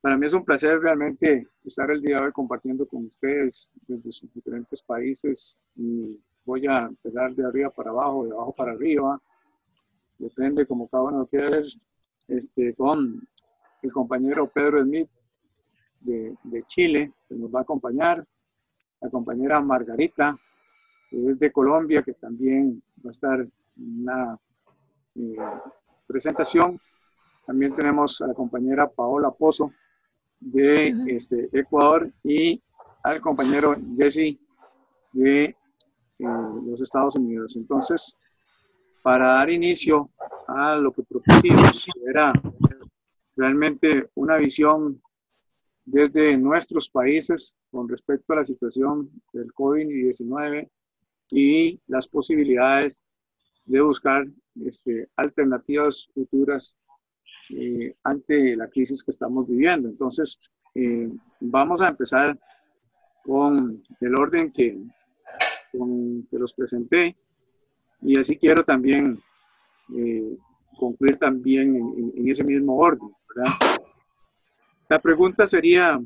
Para mí es un placer realmente estar el día de hoy compartiendo con ustedes desde sus diferentes países y voy a empezar de arriba para abajo, de abajo para arriba, depende como cada uno lo quiera ver, con el compañero Pedro Smith de Chile, que nos va a acompañar, la compañera Margarita, que es de Colombia, que también va a estar en una presentación. También tenemos a la compañera Paola Pozo de Ecuador y al compañero Jesse de los Estados Unidos. Entonces, para dar inicio a lo que propusimos, que era realmente una visión desde nuestros países con respecto a la situación del COVID-19 y las posibilidades de buscar alternativas futuras ante la crisis que estamos viviendo. Entonces, vamos a empezar con el orden que los presenté y así quiero también concluir también en ese mismo orden, ¿verdad? La pregunta sería,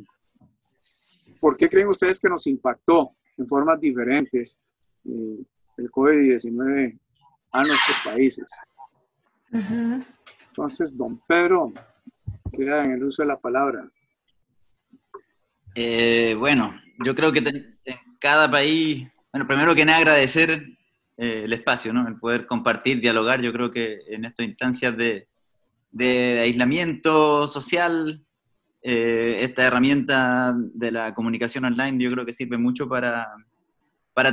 ¿por qué creen ustedes que nos impactó en formas diferentes el COVID-19 a nuestros países? Entonces, don Pedro, queda en el uso de la palabra. Bueno, yo creo que en cada país, bueno, primero que nada agradecer el espacio, ¿no? El poder compartir, dialogar. Yo creo que en estas instancias de aislamiento social, esta herramienta de la comunicación online yo creo que sirve mucho para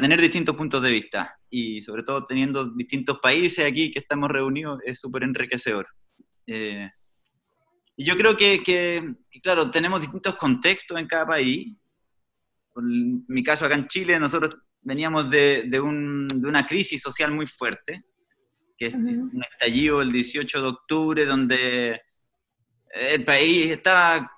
tener distintos puntos de vista, y sobre todo teniendo distintos países aquí que estamos reunidos es súper enriquecedor. Y yo creo que, claro, tenemos distintos contextos en cada país. En mi caso acá en Chile, nosotros veníamos de una crisis social muy fuerte, que es un estallido el 18 de octubre, donde el país estaba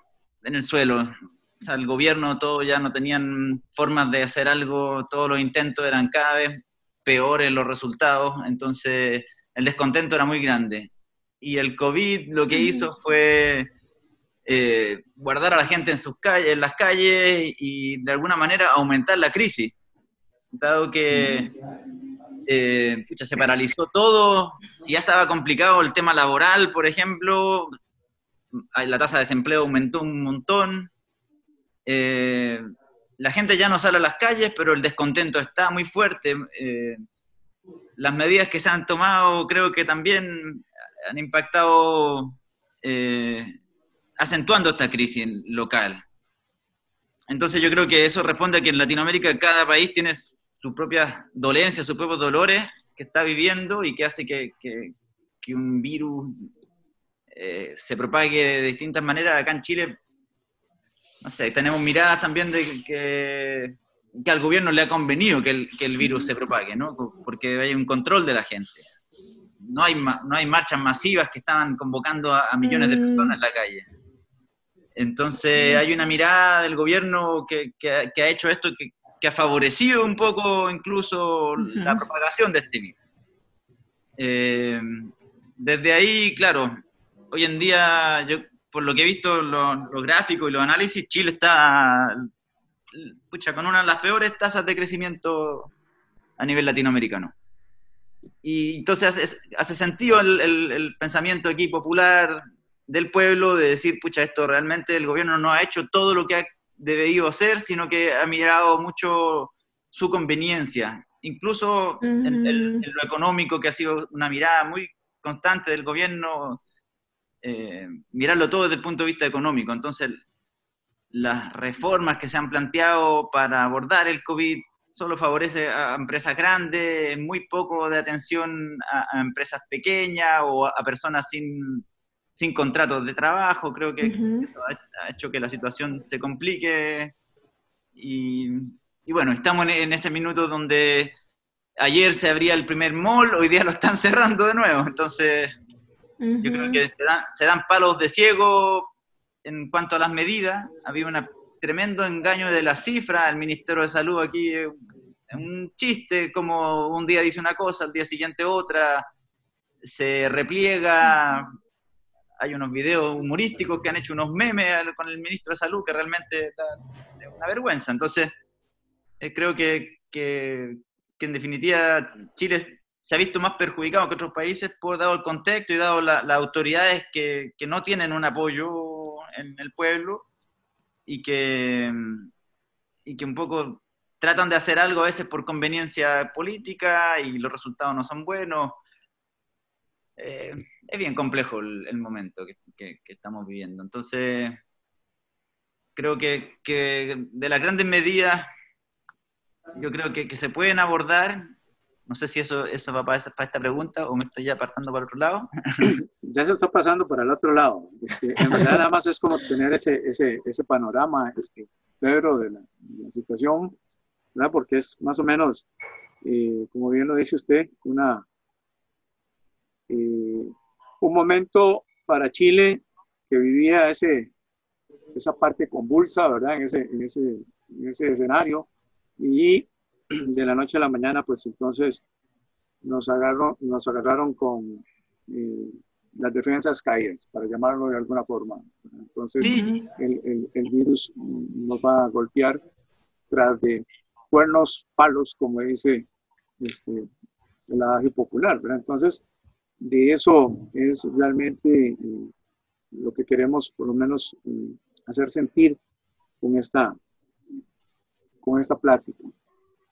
en el suelo. O sea, el gobierno, todo ya no tenían formas de hacer algo, todos los intentos eran cada vez peores los resultados, entonces el descontento era muy grande. Y el COVID lo que hizo fue guardar a la gente en sus calles, en las calles, y de alguna manera aumentar la crisis, dado que se paralizó todo. Si ya estaba complicado el tema laboral, por ejemplo, la tasa de desempleo aumentó un montón. La gente ya no sale a las calles, pero el descontento está muy fuerte. Las medidas que se han tomado creo que también han impactado, acentuando esta crisis local. Entonces yo creo que eso responde a que en Latinoamérica cada país tiene sus propias dolencias, sus propios dolores que está viviendo, y que hace que un virus se propague de distintas maneras. Acá en Chile, no sé, tenemos miradas también de que al gobierno le ha convenido que el virus se propague, ¿no? Porque hay un control de la gente. No hay marchas masivas que estaban convocando a millones de personas en la calle. Entonces hay una mirada del gobierno que ha hecho esto, que ha favorecido un poco incluso la propagación de este virus. Desde ahí, claro, hoy en día, yo por lo que he visto los gráficos y los análisis, Chile está con una de las peores tasas de crecimiento a nivel latinoamericano. Y entonces hace sentido el pensamiento aquí popular del pueblo de decir, esto realmente el gobierno no ha hecho todo lo que ha debido hacer, sino que ha mirado mucho su conveniencia, incluso en lo económico, que ha sido una mirada muy constante del gobierno, mirarlo todo desde el punto de vista económico. Entonces, las reformas que se han planteado para abordar el COVID solo favorece a empresas grandes, muy poco de atención a empresas pequeñas o a personas sin contratos de trabajo. Creo que eso ha hecho que la situación se complique, y bueno, estamos en ese minuto donde ayer se abría el primer mall, hoy día lo están cerrando de nuevo. Entonces yo creo que se dan palos de ciego en cuanto a las medidas. Había un tremendo engaño de las cifras. El Ministerio de Salud aquí es un chiste, como un día dice una cosa, al día siguiente otra, se repliega, hay unos videos humorísticos que han hecho unos memes con el ministro de Salud que realmente es una vergüenza. Entonces, creo que en definitiva Chile se ha visto más perjudicado que otros países dado el contexto y dado las autoridades que no tienen un apoyo en el pueblo y que un poco tratan de hacer algo a veces por conveniencia política y los resultados no son buenos. Es bien complejo el momento que estamos viviendo. Entonces, creo que de las grandes medidas, yo creo que se pueden abordar. No sé si eso va para esta pregunta o me estoy ya apartando para otro lado. Ya se está pasando para el otro lado. En verdad nada más es como tener ese panorama, Pedro, de la situación, ¿verdad? Porque es más o menos, como bien lo dice usted, un momento para Chile que vivía esa parte convulsa, ¿verdad? En ese escenario, y de la noche a la mañana, pues entonces nos agarraron con las defensas caídas, para llamarlo de alguna forma. Entonces, Sí. el virus nos va a golpear tras de cuernos, palos, como dice el adagio popular, ¿verdad? Entonces, de eso es realmente lo que queremos, por lo menos, hacer sentir con esta plática.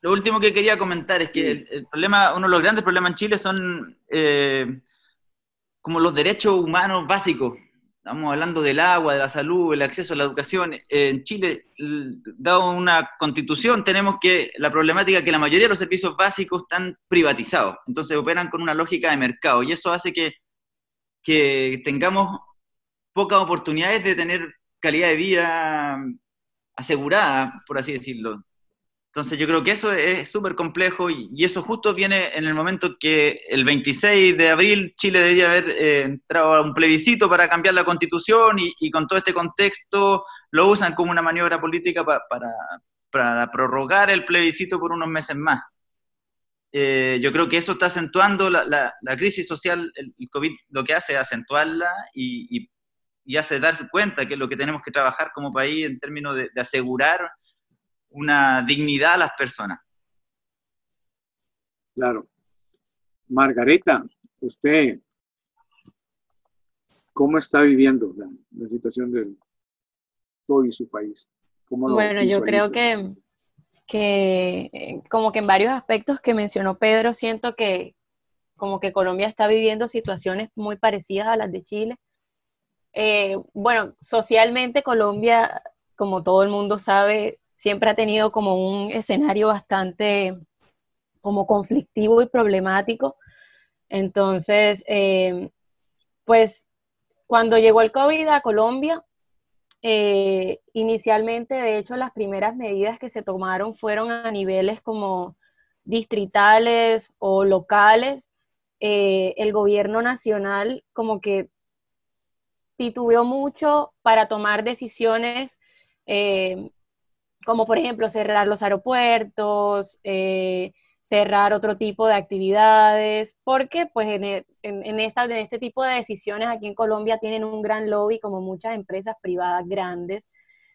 Lo último que quería comentar es que el problema, uno de los grandes problemas en Chile son como los derechos humanos básicos. Estamos hablando del agua, de la salud, el acceso a la educación. En Chile, dado una constitución, tenemos que la problemática es que la mayoría de los servicios básicos están privatizados. Entonces operan con una lógica de mercado y eso hace que tengamos pocas oportunidades de tener calidad de vida asegurada, por así decirlo. Entonces yo creo que eso es súper complejo y eso justo viene en el momento que el 26 de abril Chile debería haber entrado a un plebiscito para cambiar la constitución y con todo este contexto lo usan como una maniobra política para prorrogar el plebiscito por unos meses más. Yo creo que eso está acentuando la crisis social, el COVID lo que hace es acentuarla y hace darse cuenta que es lo que tenemos que trabajar como país en términos de asegurar una dignidad a las personas. Claro. Margarita, usted, ¿cómo está viviendo la situación del todo y su país? ¿Cómo lo Bueno, yo creo visualiza? que como que en varios aspectos que mencionó Pedro, siento que como que Colombia está viviendo situaciones muy parecidas a las de Chile. Bueno, socialmente Colombia, como todo el mundo sabe, siempre ha tenido como un escenario bastante como conflictivo y problemático. Entonces, pues cuando llegó el COVID a Colombia, inicialmente, de hecho, las primeras medidas que se tomaron fueron a niveles como distritales o locales. El gobierno nacional como que titubeó mucho para tomar decisiones como por ejemplo cerrar los aeropuertos, cerrar otro tipo de actividades, porque pues en este tipo de decisiones aquí en Colombia tienen un gran lobby como muchas empresas privadas grandes.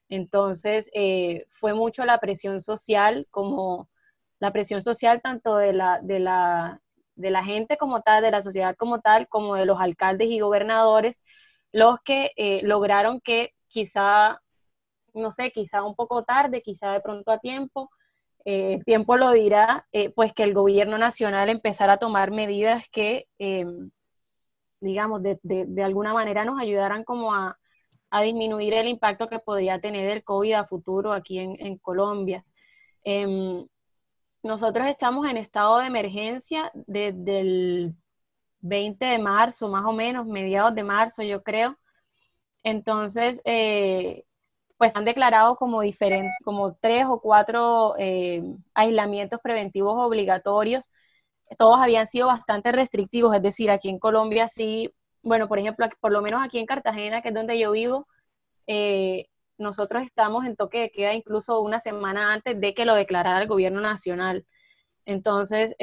Entonces fue mucho la presión social, como la presión social tanto de la gente como tal, de la sociedad como tal, como de los alcaldes y gobernadores, los que lograron que quizá, no sé, quizá un poco tarde, quizá de pronto a tiempo, el tiempo lo dirá, pues que el gobierno nacional empezara a tomar medidas que, digamos, de alguna manera nos ayudaran como a disminuir el impacto que podía tener el COVID a futuro aquí en Colombia. Nosotros estamos en estado de emergencia desde el 20 de marzo, más o menos, mediados de marzo, yo creo. Entonces, pues han declarado como 3 o 4 aislamientos preventivos obligatorios. Todos habían sido bastante restrictivos, es decir, aquí en Colombia sí, bueno, por ejemplo, por lo menos aquí en Cartagena, que es donde yo vivo, nosotros estamos en toque de queda incluso una semana antes de que lo declarara el gobierno nacional. Entonces,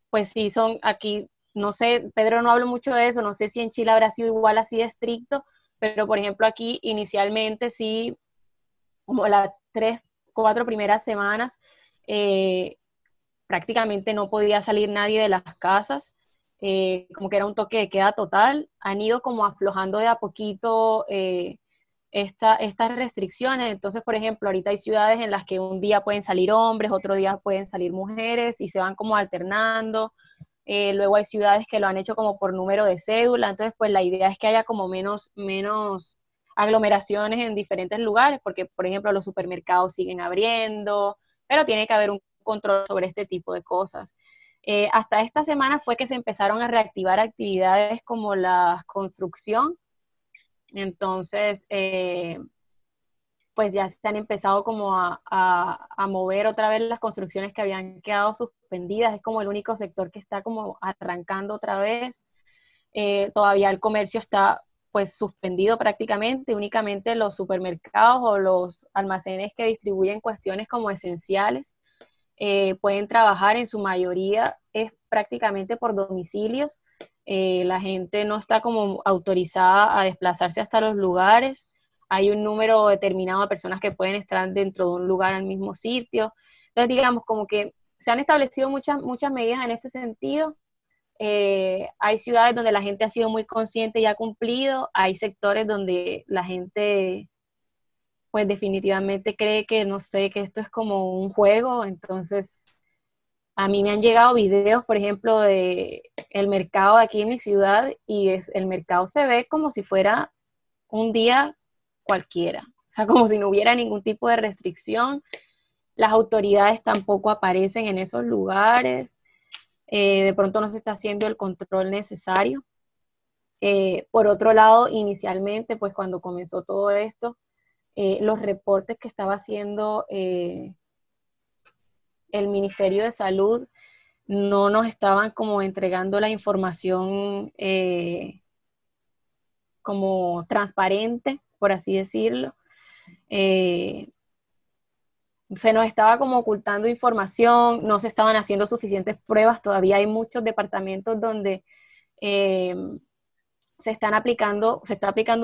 pues sí, aquí no sé, Pedro no habló mucho de eso, no sé si en Chile habrá sido igual así de estricto, pero por ejemplo aquí inicialmente sí, como las 3, 4 primeras semanas, eh, prácticamente no podía salir nadie de las casas, como que era un toque de queda total. Han ido como aflojando de a poquito estas restricciones. Entonces, por ejemplo, ahorita hay ciudades en las que un día pueden salir hombres, otro día pueden salir mujeres y se van como alternando. Luego hay ciudades que lo han hecho como por número de cédula. Entonces, pues la idea es que haya como menos aglomeraciones en diferentes lugares, porque, por ejemplo, los supermercados siguen abriendo, pero tiene que haber un control sobre este tipo de cosas. Hasta esta semana fue que se empezaron a reactivar actividades como la construcción. Entonces, pues ya se han empezado como a mover otra vez las construcciones que habían quedado suspendidas. Es como el único sector que está como arrancando otra vez. Todavía el comercio está pues suspendido prácticamente, únicamente los supermercados o los almacenes que distribuyen cuestiones como esenciales pueden trabajar. En su mayoría es prácticamente por domicilios. La gente no está como autorizada a desplazarse hasta los lugares. Hay un número determinado de personas que pueden estar dentro de un lugar al mismo sitio. Entonces, digamos, como que se han establecido muchas medidas en este sentido. Hay ciudades donde la gente ha sido muy consciente y ha cumplido. Hay sectores donde la gente pues definitivamente cree que, no sé, que esto es como un juego. Entonces, a mí me han llegado videos, por ejemplo, de el mercado de aquí en mi ciudad y el mercado se ve como si fuera un día cualquiera, o sea, como si no hubiera ningún tipo de restricción. Las autoridades tampoco aparecen en esos lugares. De pronto no se está haciendo el control necesario. Por otro lado, inicialmente, pues cuando comenzó todo esto, los reportes que estaba haciendo el Ministerio de Salud no nos estaban como entregando la información como transparente, por así decirlo. Eh, Se nos estaba como ocultando información, no se estaban haciendo suficientes pruebas. Todavía hay muchos departamentos donde eh, se está aplicando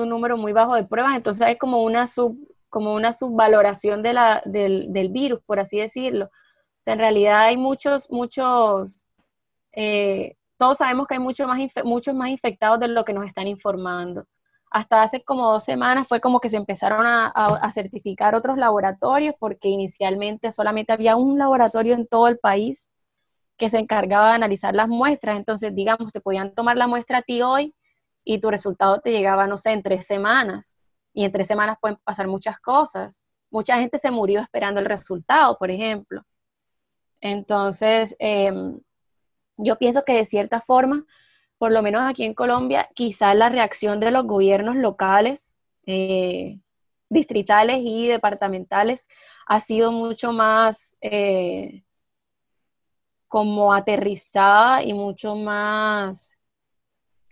un número muy bajo de pruebas. Entonces hay como una subvaloración del virus, por así decirlo. O sea, en realidad hay todos sabemos que hay muchos más infectados de lo que nos están informando. Hasta hace como 2 semanas fue como que se empezaron a certificar otros laboratorios, porque inicialmente solamente había un laboratorio en todo el país que se encargaba de analizar las muestras. Entonces, digamos, te podían tomar la muestra a ti hoy y tu resultado te llegaba, no sé, en 3 semanas. Y en 3 semanas pueden pasar muchas cosas. Mucha gente se murió esperando el resultado, por ejemplo. Entonces, yo pienso que de cierta forma, por lo menos aquí en Colombia, quizás la reacción de los gobiernos locales, distritales y departamentales ha sido mucho más como aterrizada y mucho más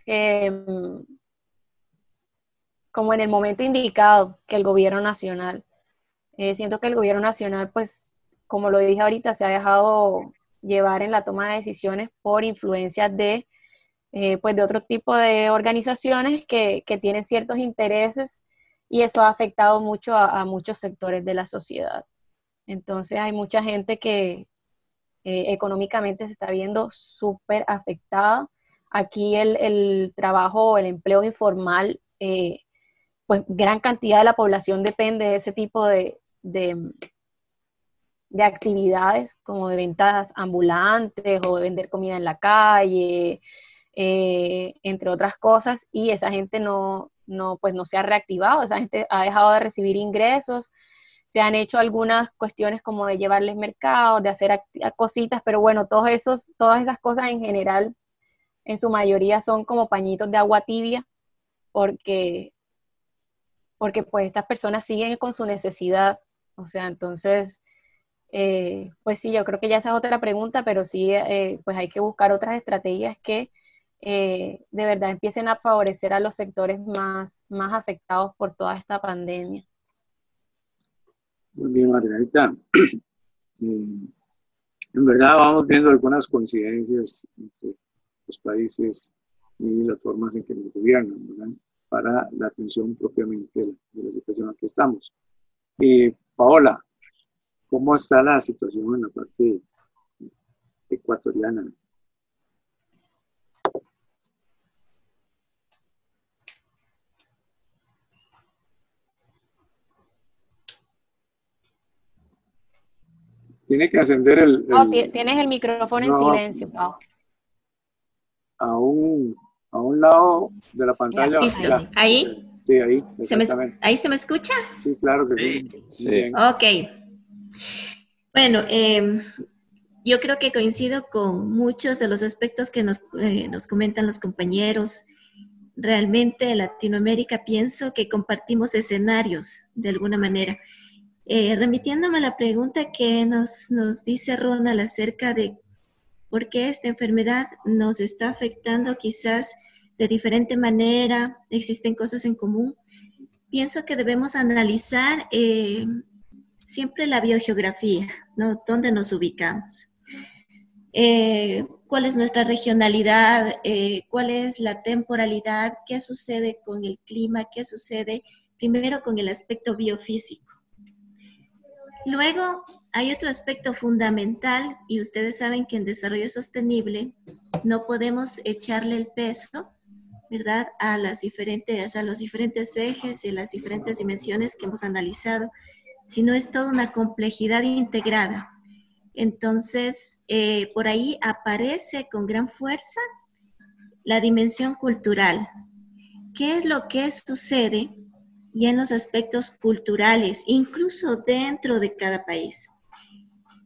eh, como en el momento indicado que el gobierno nacional. Siento que el gobierno nacional, pues, como lo dije ahorita, se ha dejado llevar en la toma de decisiones por influencias pues de otro tipo de organizaciones que tienen ciertos intereses, y eso ha afectado mucho a muchos sectores de la sociedad. Entonces hay mucha gente que económicamente se está viendo súper afectada. Aquí el trabajo, el empleo informal, pues gran cantidad de la población depende de ese tipo de actividades, como de ventas ambulantes o de vender comida en la calle, entre otras cosas, y esa gente pues no se ha reactivado. Esa gente ha dejado de recibir ingresos. Se han hecho algunas cuestiones como de llevarles mercados, de hacer cositas, pero bueno, todas esas cosas en general, en su mayoría son como pañitos de agua tibia, porque, porque pues estas personas siguen con su necesidad. O sea, entonces, pues sí, yo creo que ya esa es otra pregunta, pero sí, pues hay que buscar otras estrategias que de verdad empiecen a favorecer a los sectores más afectados por toda esta pandemia. Muy bien, Margarita. En verdad vamos viendo algunas coincidencias entre los países y las formas en que nos gobiernan, ¿verdad? Para la atención propiamente de la situación en que estamos. Paola, ¿cómo está la situación en la parte ecuatoriana? Tiene que encender tienes el micrófono en silencio, Pau. A un lado de la pantalla. Listo. ¿Ahí? Sí, ahí, exactamente. ¿Ahí se me escucha? Sí, claro que sí. Sí. Bien. Ok. Bueno, yo creo que coincido con muchos de los aspectos que nos comentan los compañeros. Realmente en Latinoamérica pienso que compartimos escenarios de alguna manera. Remitiéndome a la pregunta que nos dice Ronald acerca de por qué esta enfermedad nos está afectando quizás de diferente manera, existen cosas en común, pienso que debemos analizar siempre la biogeografía, ¿no? ¿Dónde nos ubicamos? ¿Cuál es nuestra regionalidad? ¿Cuál es la temporalidad? ¿Qué sucede con el clima? ¿Qué sucede primero con el aspecto biofísico? Luego, hay otro aspecto fundamental, y ustedes saben que en desarrollo sostenible no podemos echarle el peso, ¿verdad?, a los diferentes ejes y las diferentes dimensiones que hemos analizado, sino es toda una complejidad integrada. Entonces, por ahí aparece con gran fuerza la dimensión cultural. ¿Qué es lo que sucede y en los aspectos culturales, incluso dentro de cada país?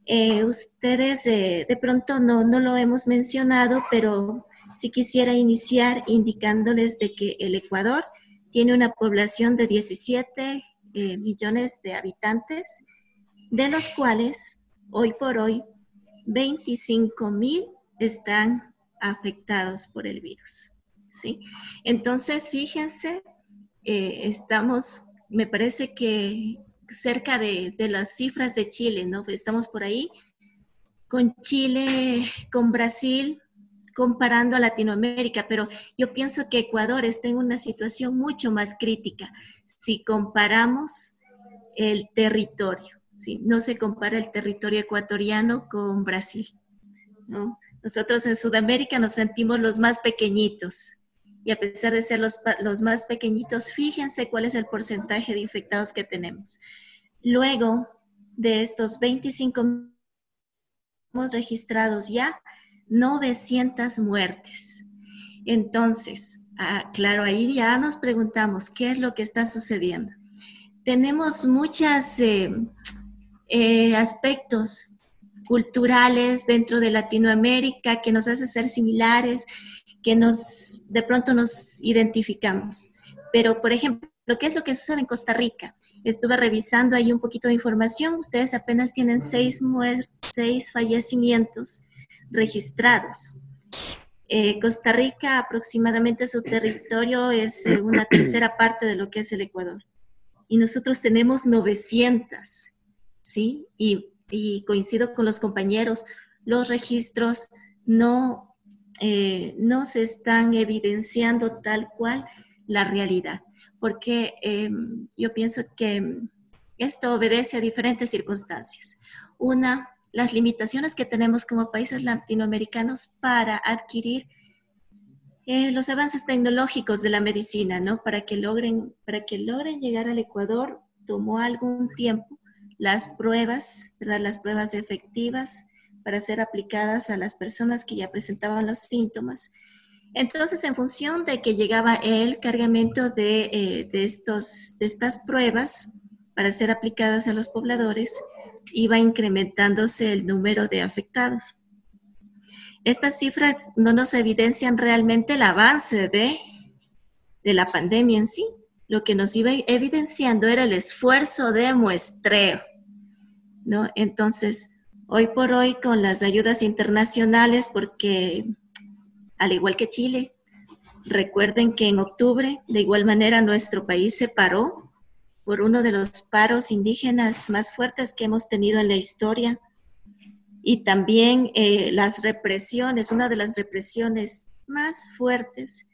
Ustedes de pronto no lo hemos mencionado, pero sí quisiera iniciar indicándoles de que el Ecuador tiene una población de 17 millones de habitantes, de los cuales hoy por hoy 25,000 están afectados por el virus, ¿sí? Entonces, fíjense, estamos, me parece que cerca de las cifras de Chile, ¿no? Estamos por ahí con Chile, con Brasil, comparando a Latinoamérica, pero yo pienso que Ecuador está en una situación mucho más crítica si comparamos el territorio, ¿sí? No se compara el territorio ecuatoriano con Brasil, ¿no? Nosotros en Sudamérica nos sentimos los más pequeñitos, y a pesar de ser los más pequeñitos, fíjense cuál es el porcentaje de infectados que tenemos. Luego de estos 25, hemos registrados ya 900 muertes. Entonces, claro, ahí ya nos preguntamos qué es lo que está sucediendo. Tenemos muchos aspectos culturales dentro de Latinoamérica que nos hacen ser similares, que de pronto nos identificamos. Pero, por ejemplo, ¿qué es lo que sucede en Costa Rica? Estuve revisando ahí un poquito de información. Ustedes apenas tienen 6 fallecimientos registrados. Costa Rica, aproximadamente su territorio es una tercera parte de lo que es el Ecuador. Y nosotros tenemos 900, ¿sí? Y coincido con los compañeros, los registros no se están evidenciando tal cual la realidad, porque yo pienso que esto obedece a diferentes circunstancias. Una, las limitaciones que tenemos como países latinoamericanos para adquirir los avances tecnológicos de la medicina, ¿no? Para que logren llegar al Ecuador, tomó algún tiempo las pruebas, ¿verdad? Las pruebas efectivas para ser aplicadas a las personas que ya presentaban los síntomas. Entonces, en función de que llegaba el cargamento de estas pruebas para ser aplicadas a los pobladores, iba incrementándose el número de afectados. Estas cifras no nos evidencian realmente el avance de la pandemia en sí. Lo que nos iba evidenciando era el esfuerzo de muestreo, ¿no? Entonces, hoy por hoy, con las ayudas internacionales, porque al igual que Chile, recuerden que en octubre, de igual manera, nuestro país se paró por uno de los paros indígenas más fuertes que hemos tenido en la historia. Y también las represiones, una de las represiones más fuertes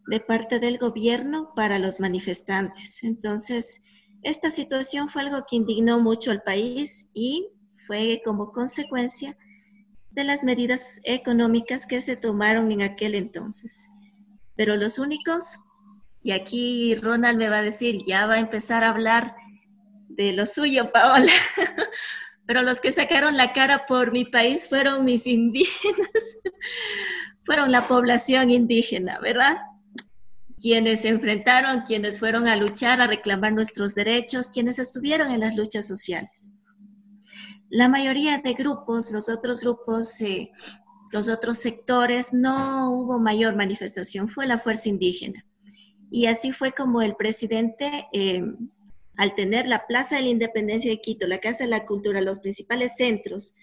de parte del gobierno para los manifestantes. Entonces, esta situación fue algo que indignó mucho al país y fue como consecuencia de las medidas económicas que se tomaron en aquel entonces. Pero los únicos, y aquí Ronald me va a decir, ya va a empezar a hablar de lo suyo, Paola, pero los que sacaron la cara por mi país fueron mis indígenas, fueron la población indígena, ¿verdad? Quienes se enfrentaron, quienes fueron a luchar, a reclamar nuestros derechos, quienes estuvieron en las luchas sociales. La mayoría de grupos, los otros grupos, los otros sectores, no hubo mayor manifestación, fue la fuerza indígena. Y así fue como el presidente, al tener la Plaza de la Independencia de Quito, la Casa de la Cultura, los principales centros,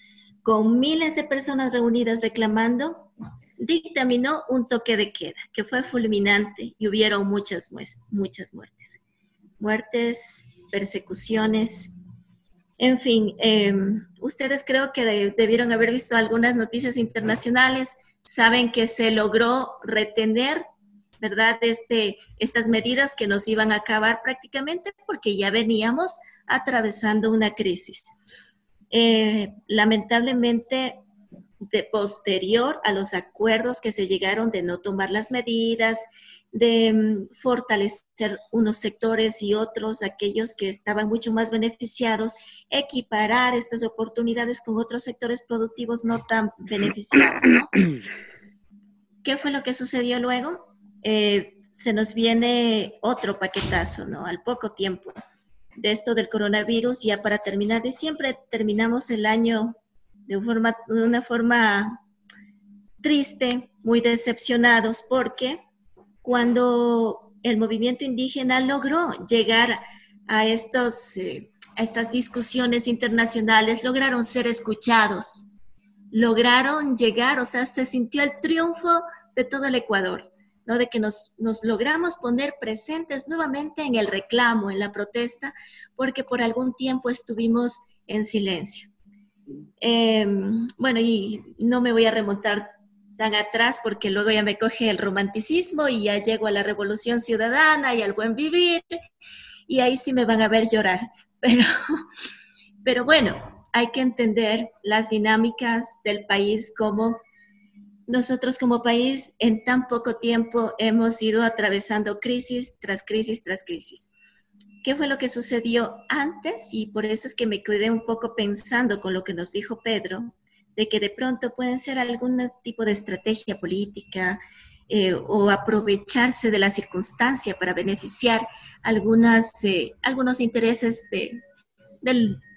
con miles de personas reunidas reclamando, dictaminó un toque de queda, que fue fulminante y hubieron muchas muertes. Muertes, persecuciones, en fin, ustedes creo que debieron haber visto algunas noticias internacionales, saben que se logró retener, ¿verdad?, estas medidas que nos iban a acabar prácticamente porque ya veníamos atravesando una crisis. Lamentablemente, de posterior a los acuerdos que se llegaron de no tomar las medidas, de fortalecer unos sectores y otros, aquellos que estaban mucho más beneficiados, equiparar estas oportunidades con otros sectores productivos no tan beneficiados, ¿no? ¿Qué fue lo que sucedió luego? Se nos viene otro paquetazo, ¿no? Al poco tiempo de esto del coronavirus, ya para terminar diciembre, terminamos el año de una forma triste, muy decepcionados, porque cuando el movimiento indígena logró llegar a estas discusiones internacionales, lograron ser escuchados, lograron llegar, o sea, se sintió el triunfo de todo el Ecuador, ¿no? De que nos logramos poner presentes nuevamente en el reclamo, en la protesta, porque por algún tiempo estuvimos en silencio. Bueno, y no me voy a remontar tan atrás porque luego ya me coge el romanticismo y ya llego a la revolución ciudadana y al buen vivir y ahí sí me van a ver llorar. Pero bueno, hay que entender las dinámicas del país, como nosotros como país en tan poco tiempo hemos ido atravesando crisis tras crisis tras crisis. ¿Qué fue lo que sucedió antes? Y por eso es que me quedé un poco pensando con lo que nos dijo Pedro, de que de pronto pueden ser algún tipo de estrategia política o aprovecharse de la circunstancia para beneficiar algunos intereses de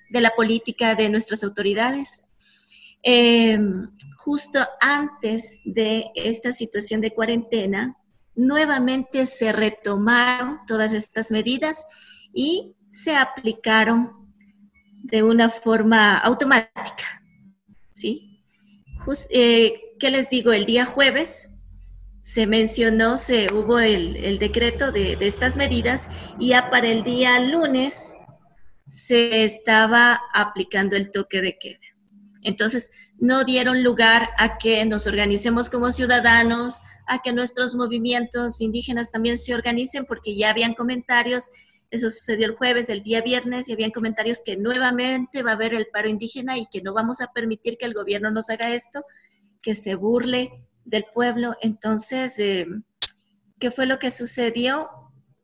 la política de nuestras autoridades. Justo antes de esta situación de cuarentena, nuevamente se retomaron todas estas medidas y se aplicaron de una forma automática, ¿sí? ¿Qué les digo? El día jueves se mencionó, hubo el decreto de estas medidas y ya para el día lunes se estaba aplicando el toque de queda. Entonces, no dieron lugar a que nos organicemos como ciudadanos, a que nuestros movimientos indígenas también se organicen, porque ya habían comentarios, eso sucedió el jueves, el día viernes, y habían comentarios que nuevamente va a haber el paro indígena y que no vamos a permitir que el gobierno nos haga esto, que se burle del pueblo. Entonces, ¿qué fue lo que sucedió?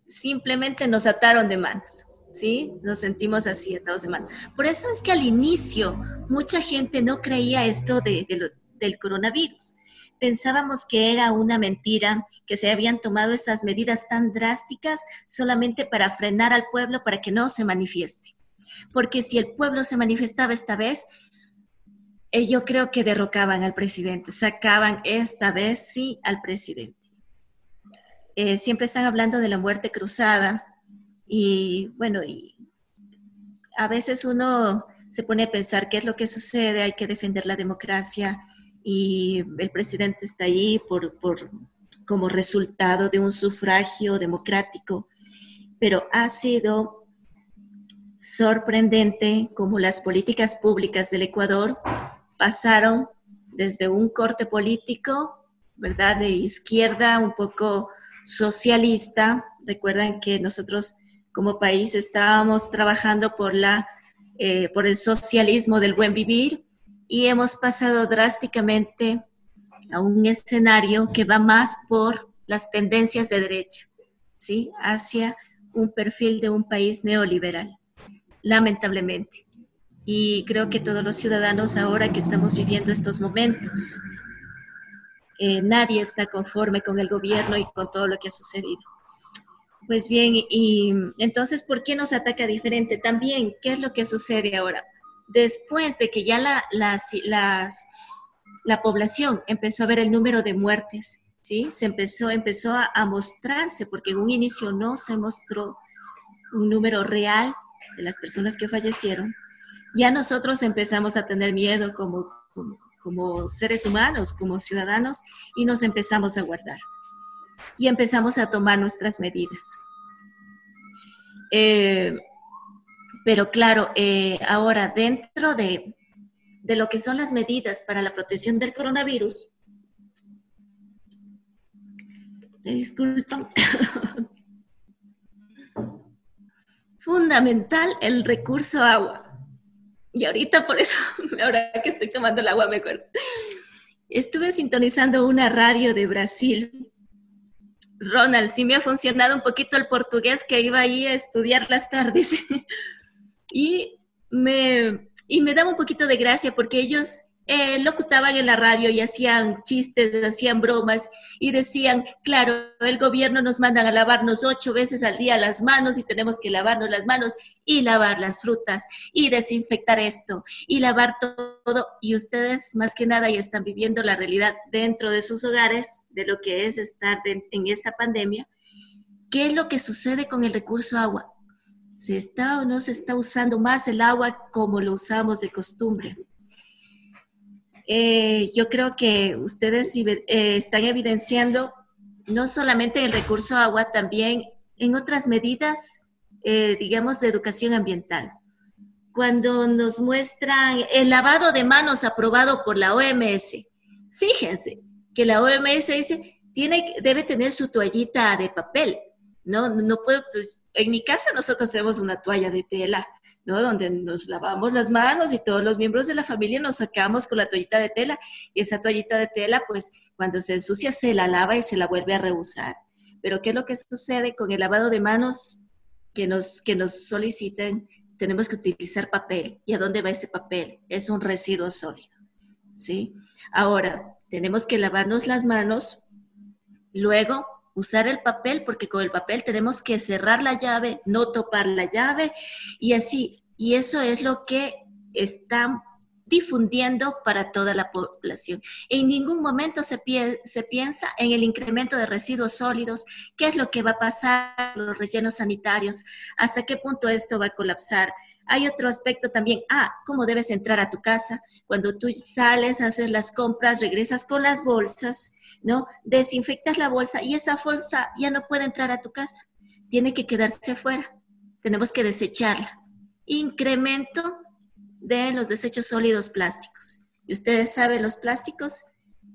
Simplemente nos ataron de manos. ¿Sí? Nos sentimos así, atados de mano. Por eso es que al inicio mucha gente no creía esto del coronavirus. Pensábamos que era una mentira, que se habían tomado esas medidas tan drásticas solamente para frenar al pueblo para que no se manifieste. Porque si el pueblo se manifestaba esta vez, yo creo que derrocaban al presidente, sacaban esta vez sí al presidente. Siempre están hablando de la muerte cruzada. Y bueno, y a veces uno se pone a pensar qué es lo que sucede, hay que defender la democracia y el presidente está ahí como resultado de un sufragio democrático, pero ha sido sorprendente cómo las políticas públicas del Ecuador pasaron desde un corte político ¿verdad? De izquierda, un poco socialista. Recuerdan que nosotros como país estábamos trabajando por el socialismo del buen vivir y hemos pasado drásticamente a un escenario que va más por las tendencias de derecha, ¿sí? Hacia un perfil de un país neoliberal, lamentablemente. Y creo que todos los ciudadanos ahora que estamos viviendo estos momentos, nadie está conforme con el gobierno y con todo lo que ha sucedido. Pues bien, y entonces, ¿por qué nos ataca diferente? También, ¿qué es lo que sucede ahora? Después de que ya la población empezó a ver el número de muertes, ¿sí? Empezó a mostrarse, porque en un inicio no se mostró un número real de las personas que fallecieron. Ya nosotros empezamos a tener miedo como seres humanos, como ciudadanos, y nos empezamos a guardar. Y empezamos a tomar nuestras medidas. Pero claro, ahora dentro de lo que son las medidas para la protección del coronavirus, me disculpan, fundamental el recurso agua. Y ahorita por eso, ahora que estoy tomando el agua me acuerdo. Estuve sintonizando una radio de Brasil. Ronald, sí me ha funcionado un poquito el portugués que iba ahí a estudiar las tardes. y me daba un poquito de gracia porque ellos locutaban en la radio y hacían chistes, hacían bromas y decían, claro, el gobierno nos manda a lavarnos 8 veces al día las manos y tenemos que lavarnos las manos y lavar las frutas y desinfectar esto y lavar todo. Y ustedes más que nada ya están viviendo la realidad dentro de sus hogares de lo que es estar en esta pandemia. ¿Qué es lo que sucede con el recurso agua? ¿Se está o no se está usando más el agua como lo usamos de costumbre? Yo creo que ustedes están evidenciando no solamente el recurso agua, también en otras medidas, digamos, de educación ambiental. Cuando nos muestran el lavado de manos aprobado por la OMS, fíjense que la OMS dice, debe tener su toallita de papel. No puedo, pues, en mi casa nosotros tenemos una toalla de tela, ¿no? Donde nos lavamos las manos y todos los miembros de la familia nos sacamos con la toallita de tela y esa toallita de tela, pues cuando se ensucia se la lava y se la vuelve a reusar. Pero ¿qué es lo que sucede con el lavado de manos que nos soliciten? Tenemos que utilizar papel. ¿Y a dónde va ese papel? Es un residuo sólido, ¿sí? Ahora, tenemos que lavarnos las manos, luego usar el papel, porque con el papel tenemos que cerrar la llave, no topar la llave y así. Y eso es lo que están difundiendo para toda la población. En ningún momento se piensa en el incremento de residuos sólidos, qué es lo que va a pasar con los rellenos sanitarios, hasta qué punto esto va a colapsar. Hay otro aspecto también, cómo debes entrar a tu casa. Cuando tú sales, haces las compras, regresas con las bolsas, ¿no? Desinfectas la bolsa y esa bolsa ya no puede entrar a tu casa. Tiene que quedarse afuera. Tenemos que desecharla. Incremento de los desechos sólidos plásticos. Y ustedes saben, los plásticos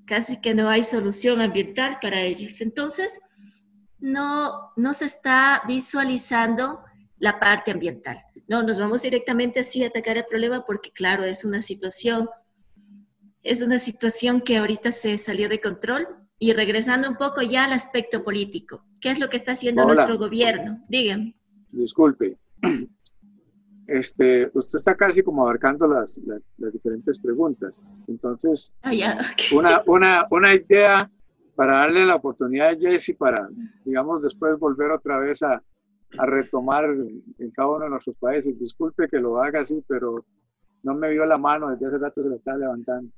casi que no hay solución ambiental para ellos. Entonces, no se está visualizando la parte ambiental. No, nos vamos directamente así a atacar el problema porque, claro, es una situación que ahorita se salió de control. Y regresando un poco ya al aspecto político, ¿qué es lo que está haciendo nuestro gobierno? Díganme. Disculpe. Usted está casi como abarcando las diferentes preguntas. Entonces, Okay. una idea para darle la oportunidad a Jessie para, digamos, después volver otra vez a retomar en cada uno de nuestros países. Disculpe que lo haga así, pero no me vio la mano, desde hace rato se la estaba levantando.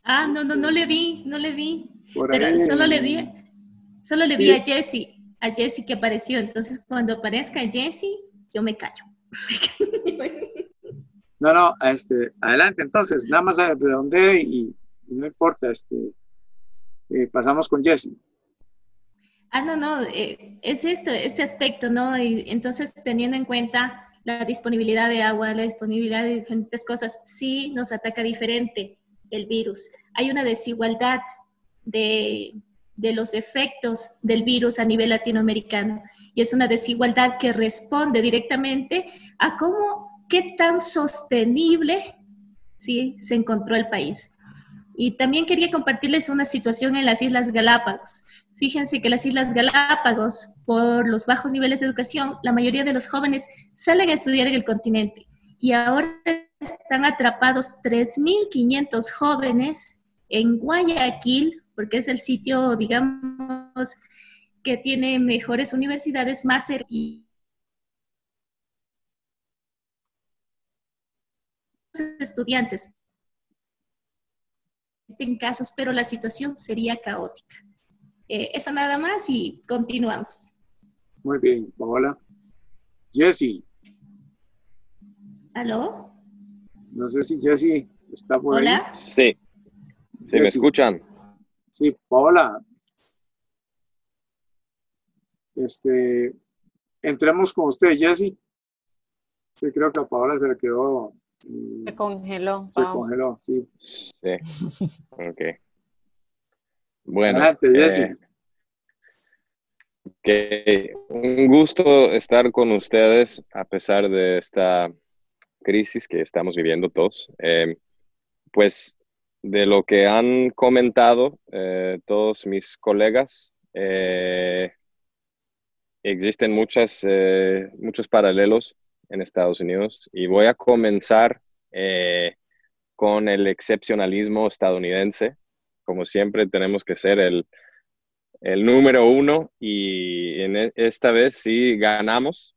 No le vi. Pero Ahí, solo le vi a Jessie que apareció. Entonces, cuando aparezca Jessie, yo me callo. No, adelante, entonces, nada más redondee y no importa, pasamos con Jessie. Es este aspecto, ¿no? Y entonces, teniendo en cuenta la disponibilidad de agua, la disponibilidad de diferentes cosas, sí nos ataca diferente el virus. Hay una desigualdad de, de los efectos del virus a nivel latinoamericano. Y es una desigualdad que responde directamente a qué tan sostenible, ¿sí?, se encontró el país. Y también quería compartirles una situación en las Islas Galápagos. Fíjense que las Islas Galápagos, por los bajos niveles de educación, la mayoría de los jóvenes salen a estudiar en el continente y ahora están atrapados 3.500 jóvenes en Guayaquil, porque es el sitio, digamos, que tiene mejores universidades más y estudiantes en casos, pero la situación sería caótica. Eso nada más y continuamos. Muy bien, Paola. Jessy, ¿Aló? no sé si Jessy está por ahí. ¿Hola? Sí, ¿sí me escuchan? Sí, Paola. Entremos con usted, Jessy. Sí, creo que a Paola se le quedó. Se congeló, Se Pau. congeló, sí. Sí, ok. Bueno, Adelante, Jessy. un gusto estar con ustedes a pesar de esta crisis que estamos viviendo todos. Pues de lo que han comentado todos mis colegas, existen muchos paralelos en Estados Unidos y voy a comenzar con el excepcionalismo estadounidense. Como siempre tenemos que ser el número uno y esta vez sí ganamos.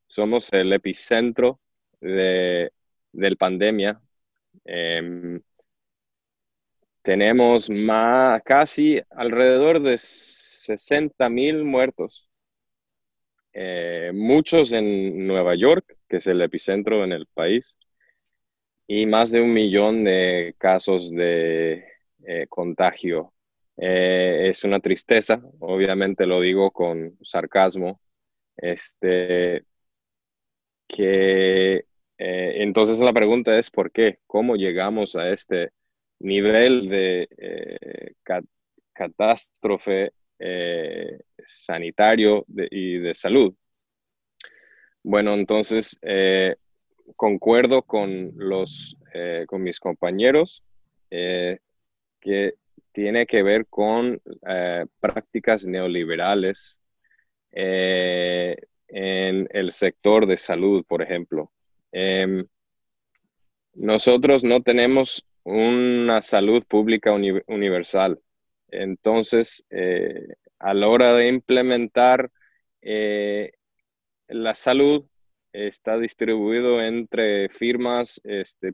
Somos el epicentro del pandemia. Tenemos casi alrededor de 60,000 muertos. Muchos en Nueva York, que es el epicentro en el país, y más de 1 millón de casos de contagio. Es una tristeza, obviamente lo digo con sarcasmo, entonces la pregunta es ¿por qué? ¿Cómo llegamos a este nivel de catástrofe sanitario y de salud? Bueno, entonces concuerdo con mis compañeros que tiene que ver con prácticas neoliberales en el sector de salud, por ejemplo. Nosotros no tenemos una salud pública universal. Entonces, a la hora de implementar la salud, está distribuido entre firmas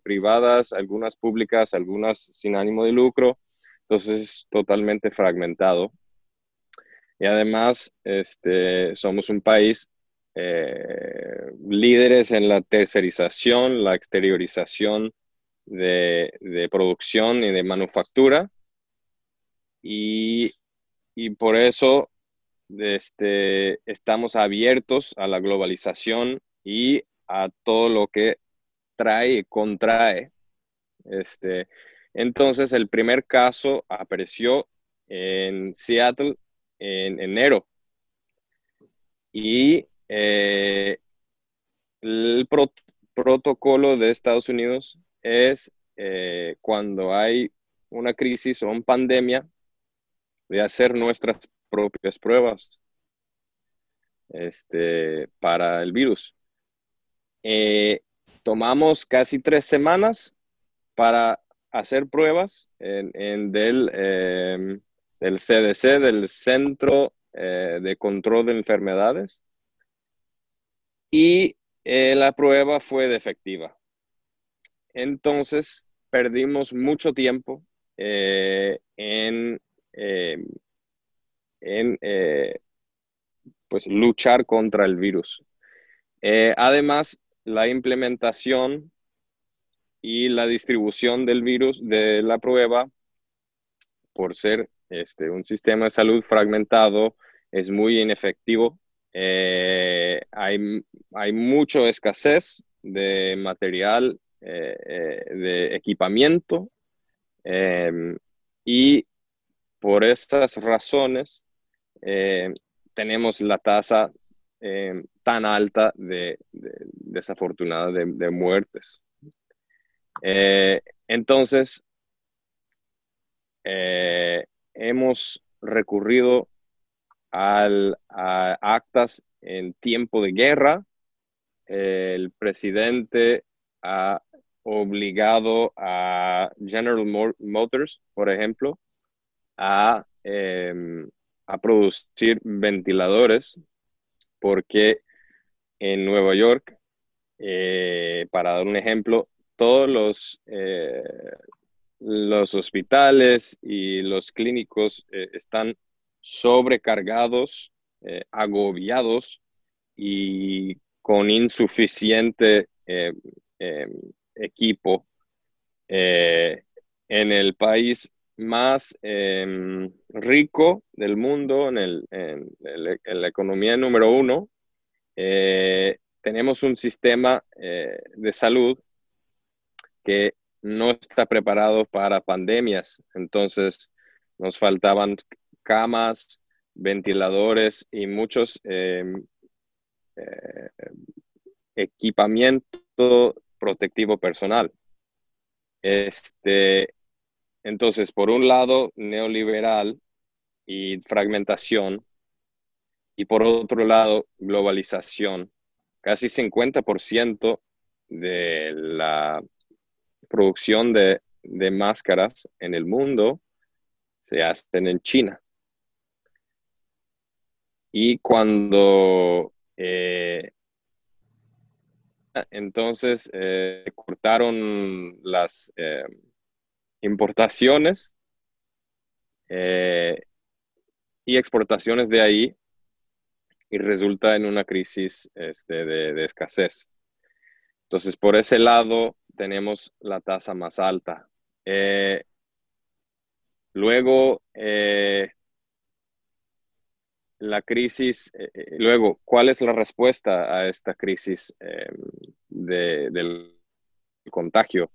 privadas, algunas públicas, algunas sin ánimo de lucro. Entonces, es totalmente fragmentado. Y además, somos un país líderes en la tercerización, la exteriorización de producción y de manufactura. Y por eso estamos abiertos a la globalización y a todo lo que trae y contrae. Entonces, el primer caso apareció en Seattle en enero. Y el protocolo de Estados Unidos es cuando hay una crisis o una pandemia, de hacer nuestras propias pruebas para el virus. Tomamos casi 3 semanas para hacer pruebas del CDC, del Centro de Control de Enfermedades, y la prueba fue defectiva. Entonces, perdimos mucho tiempo pues, luchar contra el virus. Además, la implementación y la distribución del virus de la prueba, por ser un sistema de salud fragmentado, es muy inefectivo. Hay mucha escasez de material, de equipamiento, y por estas razones tenemos la tasa tan alta desafortunada de muertes. Entonces, hemos recurrido a actas en tiempo de guerra. El presidente ha obligado a General Motors, por ejemplo, a producir ventiladores, porque en Nueva York, para dar un ejemplo, todos los hospitales y los clínicos están sobrecargados, agobiados y con insuficiente equipo. En el país más rico del mundo, en la economía número 1, tenemos un sistema de salud que no está preparado para pandemias. Entonces, nos faltaban camas, ventiladores y muchos equipamiento protectivo personal. Entonces, por un lado, neoliberal y fragmentación, y por otro lado, globalización. Casi 50% de la producción de máscaras en el mundo se hacen en China. Y cuando entonces cortaron las importaciones y exportaciones de ahí, y resulta en una crisis de escasez. Entonces, por ese lado, tenemos la tasa más alta. Luego, la crisis, luego, ¿cuál es la respuesta a esta crisis del contagio?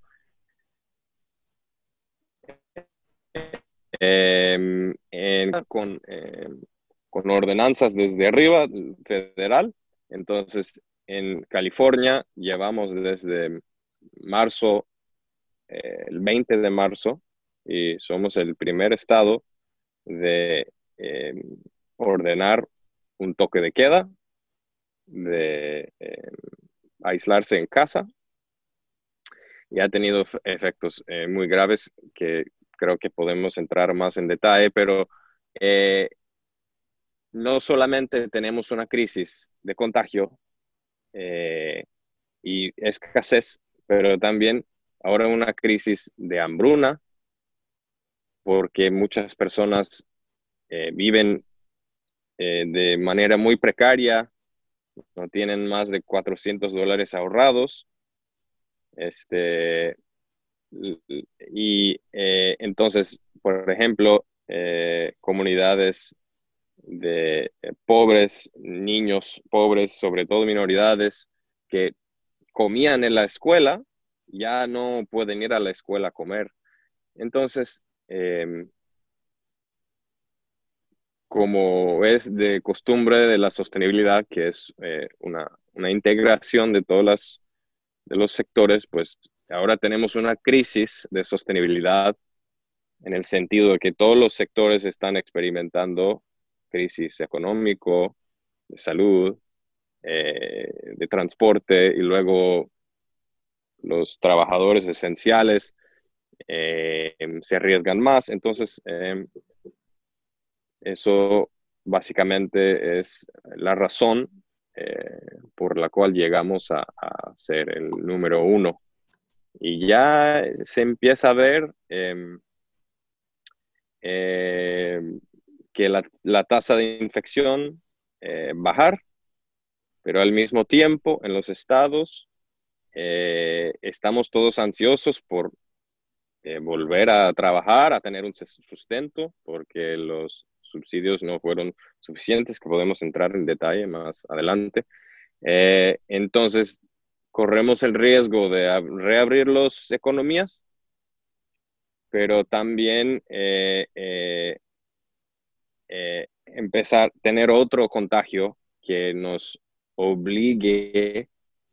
Con ordenanzas desde arriba, federal. Entonces, en California llevamos desde marzo, el 20 de marzo, y somos el primer estado de ordenar un toque de queda, de aislarse en casa, y ha tenido efectos muy graves que creo que podemos entrar más en detalle, pero no solamente tenemos una crisis de contagio y escasez, pero también ahora una crisis de hambruna, porque muchas personas viven de manera muy precaria, no tienen más de $400 ahorrados, y entonces, por ejemplo, comunidades de pobres, niños pobres, sobre todo minoridades, que comían en la escuela, ya no pueden ir a la escuela a comer. Entonces, como es de costumbre de la sostenibilidad, que es una integración de todos los sectores, pues ahora tenemos una crisis de sostenibilidad en el sentido de que todos los sectores están experimentando crisis económico, de salud, de transporte, y luego los trabajadores esenciales se arriesgan más. Entonces, eso básicamente es la razón por la cual llegamos a ser el número 1. Y ya se empieza a ver que la tasa de infección bajar, pero al mismo tiempo en los estados estamos todos ansiosos por volver a trabajar, a tener un sustento, porque los subsidios no fueron suficientes, que podemos entrar en detalle más adelante. Entonces, corremos el riesgo de reabrir las economías, pero también empezar a tener otro contagio que nos obligue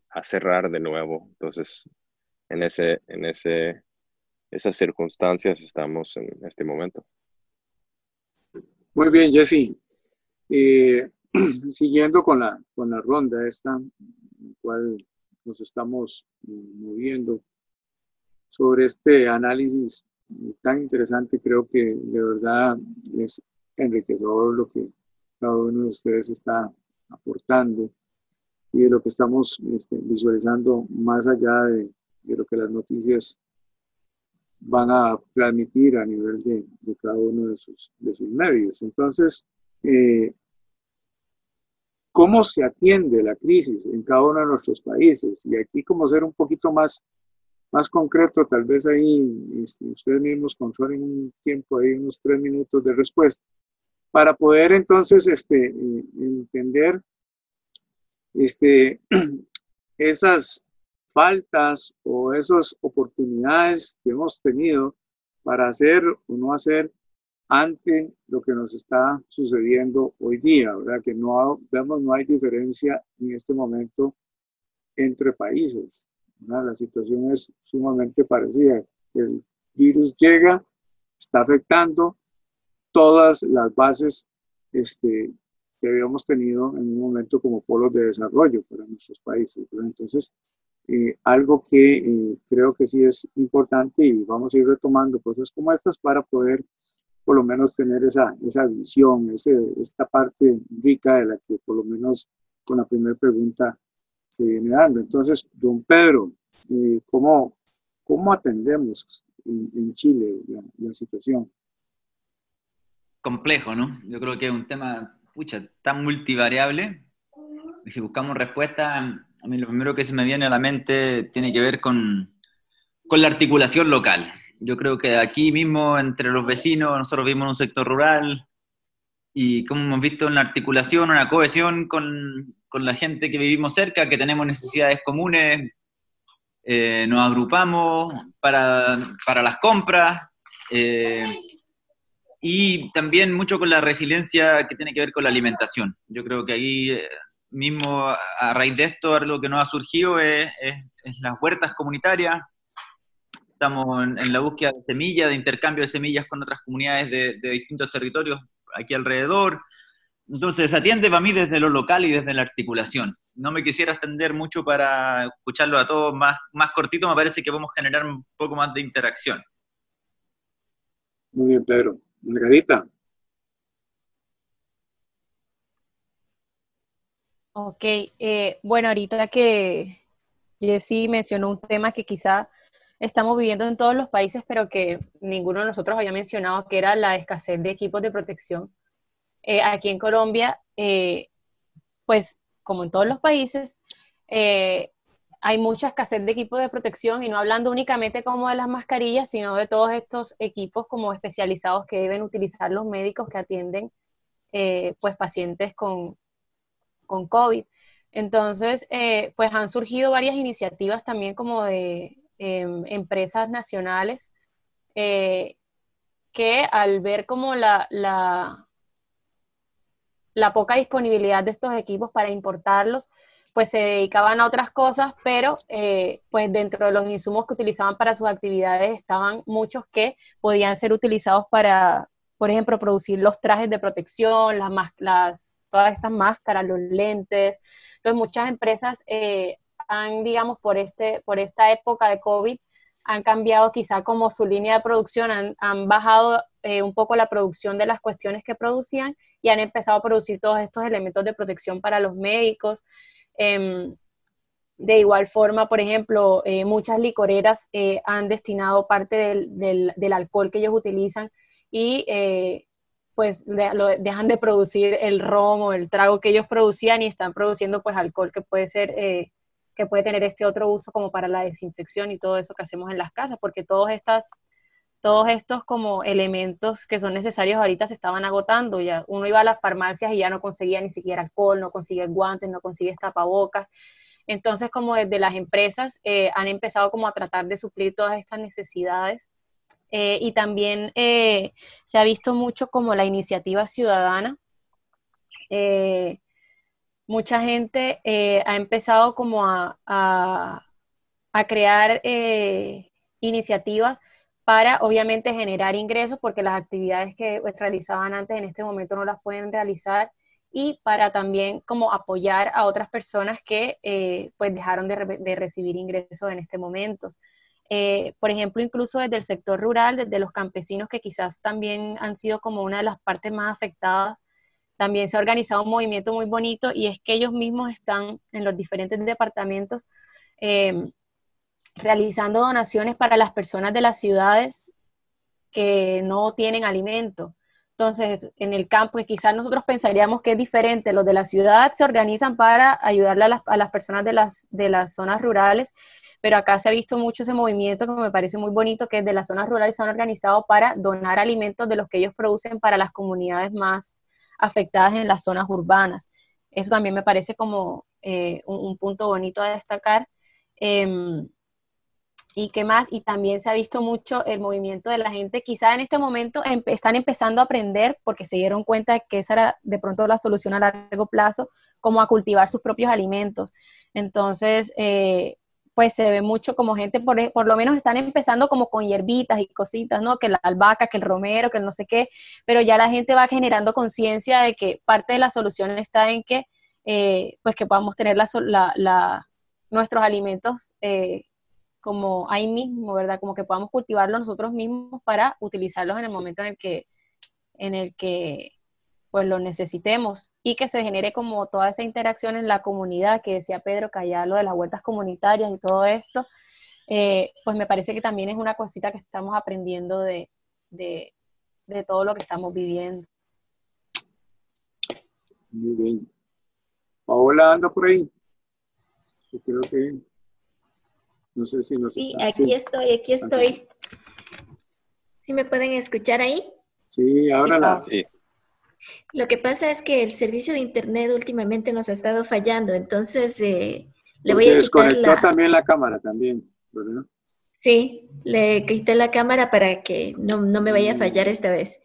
a cerrar de nuevo. Entonces, en esas circunstancias estamos en este momento. Muy bien, Jesse. Siguiendo con la ronda esta, en la cual nos estamos moviendo sobre este análisis tan interesante, creo que de verdad es enriquecedor lo que cada uno de ustedes está aportando y de lo que estamos visualizando más allá de lo que las noticias van a transmitir a nivel de cada uno de sus medios. Entonces, ¿cómo se atiende la crisis en cada uno de nuestros países? Y aquí como ser un poquito más concreto, tal vez ahí ustedes mismos controlen un tiempo ahí, unos 3 minutos de respuesta, para poder entonces entender esas faltas o esas oportunidades que hemos tenido para hacer o no hacer ante lo que nos está sucediendo hoy día, ¿verdad? Que no hay diferencia en este momento entre países, ¿verdad? La situación es sumamente parecida. El virus llega, está afectando todas las bases que habíamos tenido en un momento como polos de desarrollo para nuestros países, ¿verdad? Entonces, algo que creo que sí es importante y vamos a ir retomando cosas como estas para poder por lo menos tener esa visión, esta parte rica de la que por lo menos con la primera pregunta se viene dando. Entonces, don Pedro, ¿cómo atendemos en Chile la situación? Complejo, ¿no? Yo creo que es un tema, pucha, tan multivariable. Y si buscamos respuesta, a mí lo primero que se me viene a la mente tiene que ver con la articulación local. Yo creo que aquí mismo, entre los vecinos, nosotros vivimos en un sector rural y como hemos visto en la articulación, una cohesión con la gente que vivimos cerca, que tenemos necesidades comunes, nos agrupamos para las compras, y también mucho con la resiliencia que tiene que ver con la alimentación. Yo creo que ahí mismo, a raíz de esto, algo que nos ha surgido es las huertas comunitarias. Estamos en la búsqueda de semillas, de intercambio de semillas con otras comunidades de distintos territorios aquí alrededor. Entonces, se atiende para mí desde lo local y desde la articulación. No me quisiera extender mucho para escucharlo a todos más cortito, me parece que podemos generar un poco más de interacción. Muy bien, Pedro. Margarita. Ok, bueno, ahorita que Jessy mencionó un tema que quizá estamos viviendo en todos los países, pero que ninguno de nosotros había mencionado, que era la escasez de equipos de protección. Aquí en Colombia, pues como en todos los países, hay mucha escasez de equipos de protección y no hablando únicamente como de las mascarillas, sino de todos estos equipos como especializados que deben utilizar los médicos que atienden pues pacientes con COVID. Entonces, pues han surgido varias iniciativas también como de empresas nacionales que al ver como la poca disponibilidad de estos equipos para importarlos, pues se dedicaban a otras cosas, pero pues dentro de los insumos que utilizaban para sus actividades estaban muchos que podían ser utilizados para, por ejemplo, producir los trajes de protección, todas estas máscaras, los lentes. Entonces muchas empresas han, digamos, por esta época de COVID, han cambiado quizá como su línea de producción, han bajado un poco la producción de las cuestiones que producían y han empezado a producir todos estos elementos de protección para los médicos. De igual forma, por ejemplo, muchas licoreras han destinado parte del alcohol que ellos utilizan y pues dejan de producir el ron o el trago que ellos producían y están produciendo pues alcohol que puede ser que puede tener este otro uso como para la desinfección y todo eso que hacemos en las casas, porque todos estos como elementos que son necesarios ahorita se estaban agotando. Ya uno iba a las farmacias y ya no conseguía ni siquiera alcohol, no conseguía guantes, no conseguía tapabocas. Entonces, como desde las empresas han empezado como a tratar de suplir todas estas necesidades Y también se ha visto mucho como la iniciativa ciudadana. Mucha gente ha empezado como a crear iniciativas para obviamente generar ingresos, porque las actividades que pues, realizaban antes en este momento no las pueden realizar, y para también como apoyar a otras personas que pues dejaron de recibir ingresos en este momento. Por ejemplo, incluso desde el sector rural, desde los campesinos, que quizás también han sido como una de las partes más afectadas, también se ha organizado un movimiento muy bonito, y es que ellos mismos están en los diferentes departamentos realizando donaciones para las personas de las ciudades que no tienen alimento. Entonces, en el campo, y quizás nosotros pensaríamos que es diferente, los de la ciudad se organizan para ayudarle a las personas de las zonas rurales, pero acá se ha visto mucho ese movimiento que me parece muy bonito, que de las zonas rurales se han organizado para donar alimentos de los que ellos producen para las comunidades más afectadas en las zonas urbanas. Eso también me parece como un punto bonito a destacar. ¿Y qué más? Y también se ha visto mucho el movimiento de la gente, quizá en este momento están empezando a aprender, porque se dieron cuenta de que esa era de pronto la solución a largo plazo, como a cultivar sus propios alimentos. Entonces, pues se ve mucho como gente, por lo menos están empezando como con hierbitas y cositas, ¿no? Que la albahaca, que el romero, que el no sé qué, pero ya la gente va generando conciencia de que parte de la solución está en que, pues que podamos tener nuestros alimentos como ahí mismo, ¿verdad? Como que podamos cultivarlos nosotros mismos para utilizarlos en el momento en el que pues los necesitemos, y que se genere como toda esa interacción en la comunidad que decía Pedro, que allá lo de las huertas comunitarias y todo esto, pues me parece que también es una cosita que estamos aprendiendo de todo lo que estamos viviendo. Muy bien. Paola anda por ahí. Yo creo que no sé si nos Sí, está. Aquí estoy. ¿Sí me pueden escuchar ahí? Sí, ahora Sí. Lo que pasa es que el servicio de internet últimamente nos ha estado fallando, entonces le voy a quitar desconectó también la cámara también, ¿verdad? Sí, le quité la cámara para que no me vaya a fallar esta vez.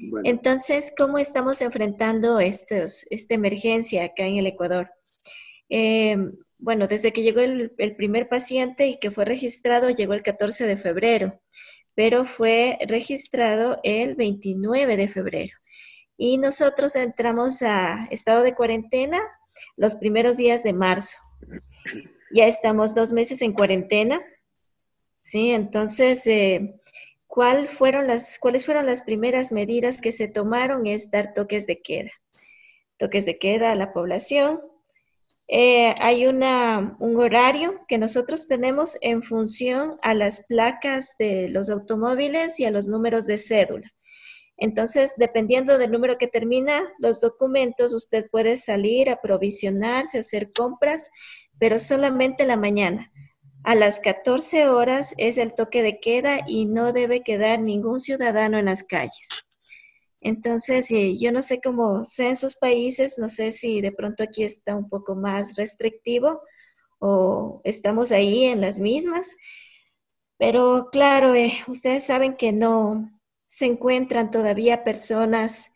Bueno. Entonces, ¿cómo estamos enfrentando esta emergencia acá en el Ecuador? Bueno, desde que llegó el primer paciente y que fue registrado, llegó el 14 de febrero, pero fue registrado el 29 de febrero. Y nosotros entramos a estado de cuarentena los primeros días de marzo. Ya estamos 2 meses en cuarentena, ¿sí? Entonces, ¿cuáles fueron las primeras medidas que se tomaron? Es dar toques de queda. Toques de queda a la población. Hay un horario que nosotros tenemos en función a las placas de los automóviles y a los números de cédula. Entonces, dependiendo del número que termina los documentos, usted puede salir a provisionarse, a hacer compras, pero solamente en la mañana. A las 14 horas es el toque de queda y no debe quedar ningún ciudadano en las calles. Entonces, yo no sé cómo sea en sus países, no sé si de pronto aquí está un poco más restrictivo o estamos ahí en las mismas, pero claro, ustedes saben que no se encuentran todavía personas.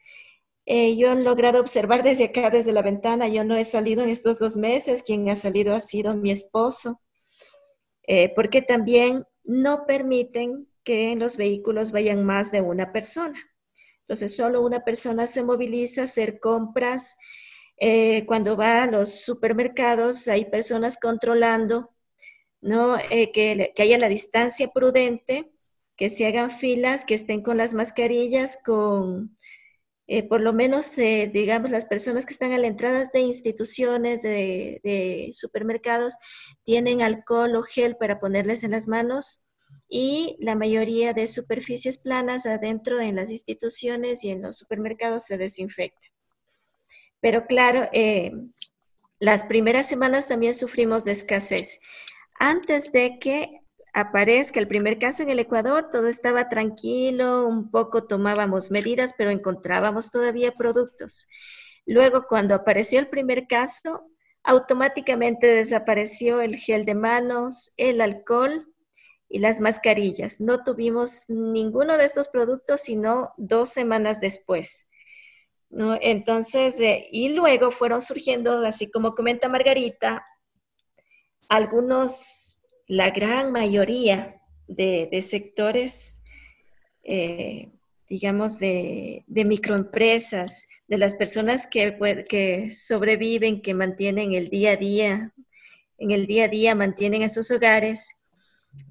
Yo he logrado observar desde acá, desde la ventana, yo no he salido en estos 2 meses, quien ha salido ha sido mi esposo, porque también no permiten que en los vehículos vayan más de una persona. Entonces, solo una persona se moviliza a hacer compras. Cuando va a los supermercados, hay personas controlando, ¿no? Que haya la distancia prudente, que se hagan filas, que estén con las mascarillas, por lo menos, digamos, las personas que están a la entrada de instituciones, de supermercados, tienen alcohol o gel para ponerles en las manos, y la mayoría de superficies planas adentro en las instituciones y en los supermercados se desinfecta. Pero claro, las primeras semanas también sufrimos de escasez. Antes de que aparezca el primer caso en el Ecuador, todo estaba tranquilo, un poco tomábamos medidas, pero encontrábamos todavía productos. Luego, cuando apareció el primer caso, automáticamente desapareció el gel de manos, el alcohol, y las mascarillas. No tuvimos ninguno de estos productos sino 2 semanas después, ¿no? Entonces, y luego fueron surgiendo, así como comenta Margarita, algunos, la gran mayoría de sectores, digamos, de microempresas, de las personas que sobreviven, que mantienen el día a día, en el día a día mantienen a sus hogares,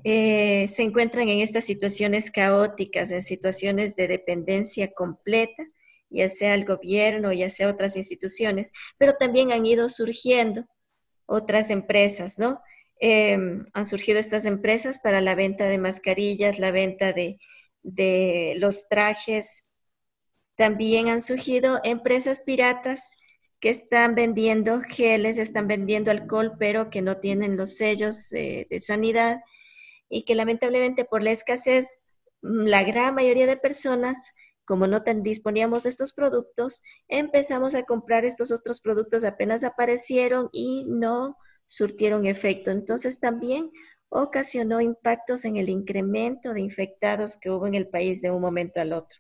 se encuentran en estas situaciones caóticas, en situaciones de dependencia completa, ya sea el gobierno, ya sea otras instituciones, pero también han ido surgiendo otras empresas, ¿no? Han surgido estas empresas para la venta de mascarillas, la venta de los trajes. También han surgido empresas piratas que están vendiendo geles, están vendiendo alcohol, pero que no tienen los sellos de sanidad y que lamentablemente por la escasez, la gran mayoría de personas, como no disponíamos de estos productos, empezamos a comprar estos otros productos apenas aparecieron y no surtieron efecto. Entonces también ocasionó impactos en el incremento de infectados que hubo en el país de un momento al otro.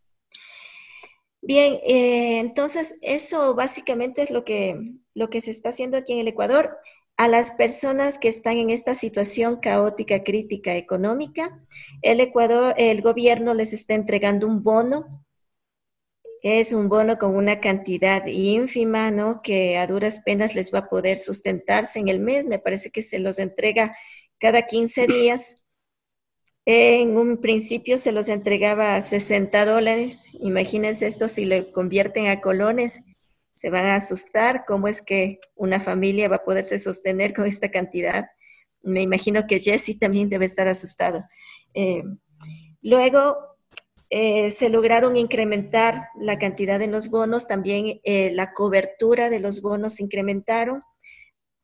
Bien, entonces eso básicamente es lo que se está haciendo aquí en el Ecuador. A las personas que están en esta situación caótica, crítica, económica, el gobierno les está entregando un bono. Es un bono con una cantidad ínfima, ¿no? Que a duras penas les va a poder sustentarse en el mes. Me parece que se los entrega cada 15 días. En un principio se los entregaba a $60. Imagínense esto si le convierten a colones. Se van a asustar cómo es que una familia va a poderse sostener con esta cantidad. Me imagino que Jesse también debe estar asustado. Luego se lograron incrementar la cantidad de los bonos, también la cobertura de los bonos incrementaron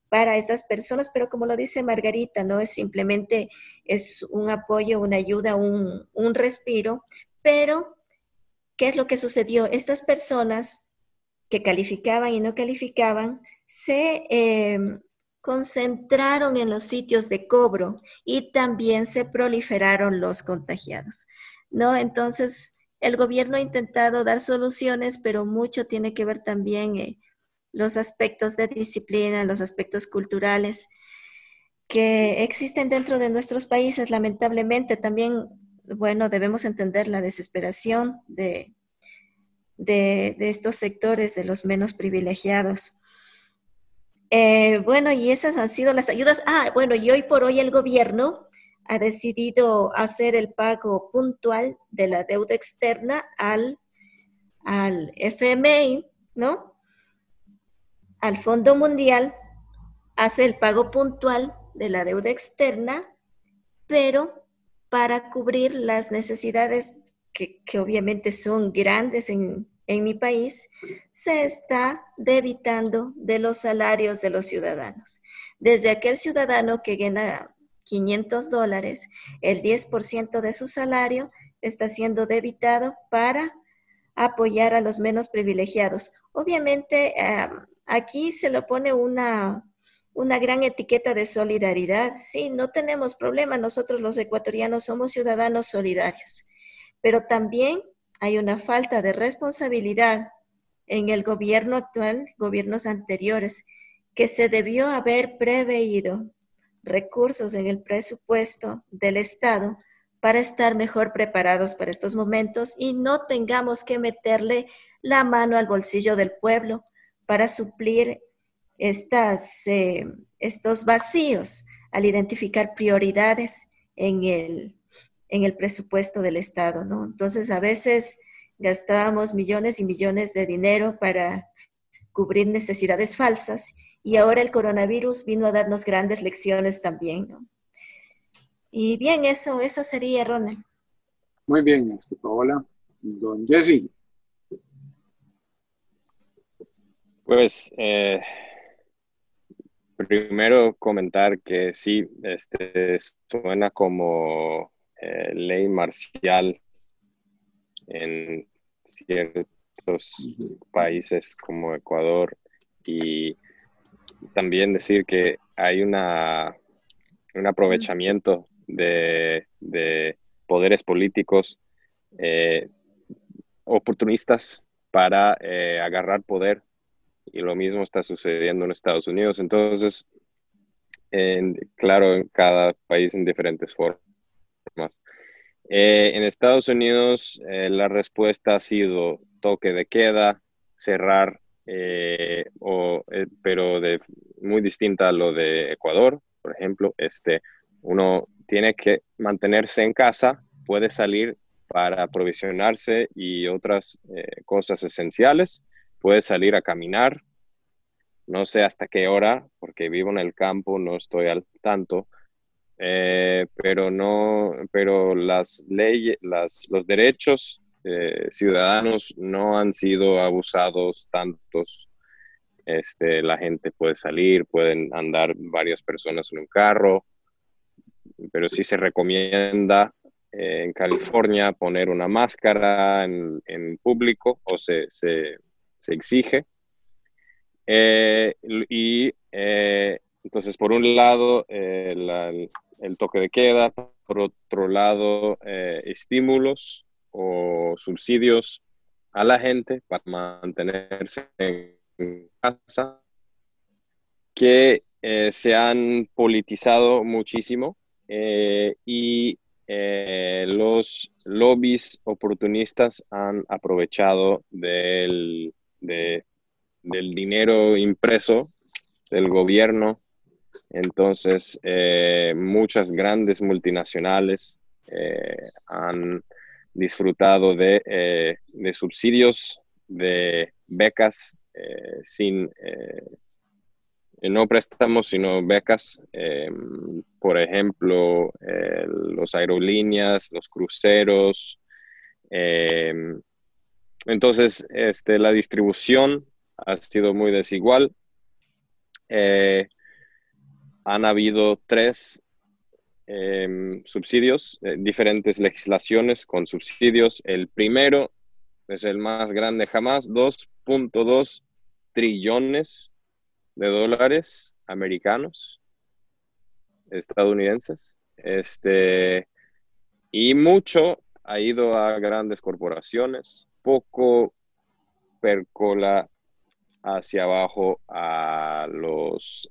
para estas personas, pero como lo dice Margarita, no es simplemente es un apoyo, una ayuda, un respiro, pero ¿qué es lo que sucedió? Estas personas que calificaban y no calificaban se concentraron en los sitios de cobro y también se proliferaron los contagiados, ¿no? Entonces, el gobierno ha intentado dar soluciones, pero mucho tiene que ver también los aspectos de disciplina, los aspectos culturales que existen dentro de nuestros países. Lamentablemente también, bueno, debemos entender la desesperación de estos sectores, de los menos privilegiados. Bueno, y esas han sido las ayudas. Bueno, y hoy por hoy el gobierno ha decidido hacer el pago puntual de la deuda externa al FMI, ¿no? Al Fondo Mundial, hace el pago puntual de la deuda externa, pero para cubrir las necesidades que obviamente son grandes en mi país, se está debitando de los salarios de los ciudadanos. Desde aquel ciudadano que gana $500, el 10% de su salario está siendo debitado para apoyar a los menos privilegiados. Obviamente, aquí se le pone una gran etiqueta de solidaridad. Sí, no tenemos problema, nosotros los ecuatorianos somos ciudadanos solidarios, pero también hay una falta de responsabilidad en el gobierno actual, gobiernos anteriores, que se debió haber preveído recursos en el presupuesto del Estado para estar mejor preparados para estos momentos y no tengamos que meterle la mano al bolsillo del pueblo para suplir estos vacíos al identificar prioridades en el presupuesto del Estado, ¿no? Entonces, a veces gastábamos millones y millones de dinero para cubrir necesidades falsas y ahora el coronavirus vino a darnos grandes lecciones también, ¿no? Y bien, eso sería, Ronald. Muy bien, Paola. Don Jesse. Pues primero comentar que sí, suena como ley marcial en ciertos países como Ecuador, y también decir que hay un aprovechamiento de poderes políticos oportunistas para agarrar poder, y lo mismo está sucediendo en Estados Unidos. Entonces, claro, en cada país en diferentes formas. En Estados Unidos, la respuesta ha sido toque de queda, cerrar, pero muy distinta a lo de Ecuador, por ejemplo. Uno tiene que mantenerse en casa, puede salir para aprovisionarse y otras cosas esenciales, puede salir a caminar, no sé hasta qué hora, porque vivo en el campo, no estoy al tanto. Pero las leyes, los derechos ciudadanos no han sido abusados tantos. La gente puede salir, pueden andar varias personas en un carro, pero sí se recomienda en California poner una máscara en público, o se exige. Entonces, por un lado, el toque de queda, por otro lado, estímulos o subsidios a la gente para mantenerse en casa, que se han politizado muchísimo, y los lobbies oportunistas han aprovechado del dinero impreso del gobierno. Entonces, muchas grandes multinacionales han disfrutado de subsidios, de becas, no préstamos, sino becas. Por ejemplo, los aerolíneas, los cruceros. Entonces, la distribución ha sido muy desigual. Han habido 3 subsidios, diferentes legislaciones con subsidios. El primero es el más grande jamás, 2.2 trillones de dólares americanos, estadounidenses. Y mucho ha ido a grandes corporaciones, poco percola hacia abajo a los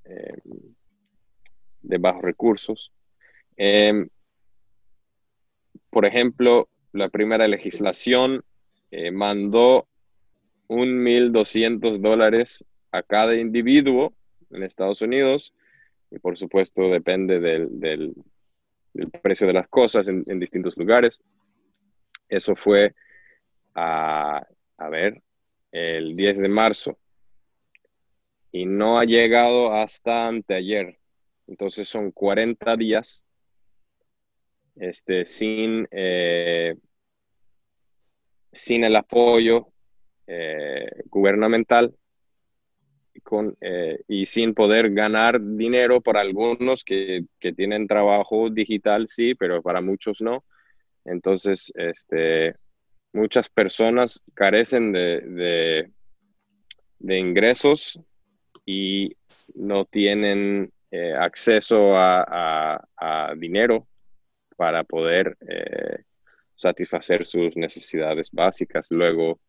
de bajos recursos. Por ejemplo, la primera legislación mandó $1,200 a cada individuo en Estados Unidos, y por supuesto depende del precio de las cosas en distintos lugares. Eso fue el 10 de marzo, y no ha llegado hasta anteayer. Entonces son 40 días sin el apoyo gubernamental, y sin poder ganar dinero para algunos que tienen trabajo digital, sí, pero para muchos no. Entonces, muchas personas carecen de ingresos y no tienen acceso a dinero para poder satisfacer sus necesidades básicas. Luego,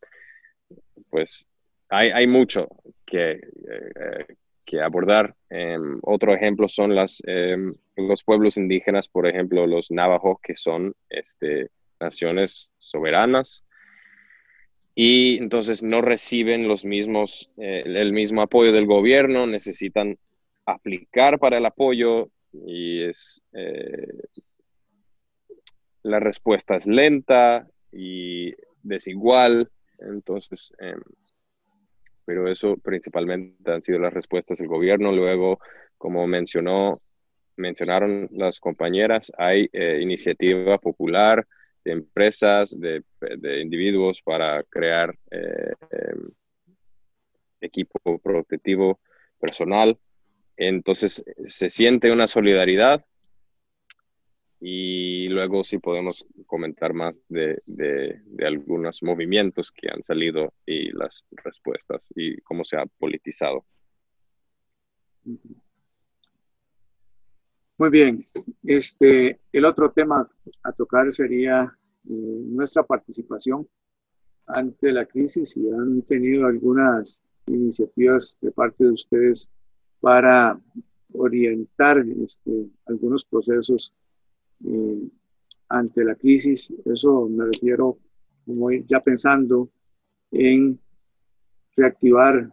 pues, hay mucho que abordar. Otro ejemplo son los pueblos indígenas, por ejemplo, los Navajo, que son naciones soberanas, y entonces no reciben el mismo apoyo del gobierno, necesitan aplicar para el apoyo, y la respuesta es lenta y desigual. Entonces, pero eso principalmente han sido las respuestas del gobierno. Luego, como mencionaron las compañeras, hay iniciativa popular de empresas, de individuos para crear equipo protectivo personal. Entonces, se siente una solidaridad, y luego sí podemos comentar más de algunos movimientos que han salido y las respuestas y cómo se ha politizado. Muy bien. El otro tema a tocar sería nuestra participación ante la crisis, si han tenido algunas iniciativas de parte de ustedes para orientar algunos procesos eh, ante la crisis. Eso me refiero como ir ya pensando en reactivar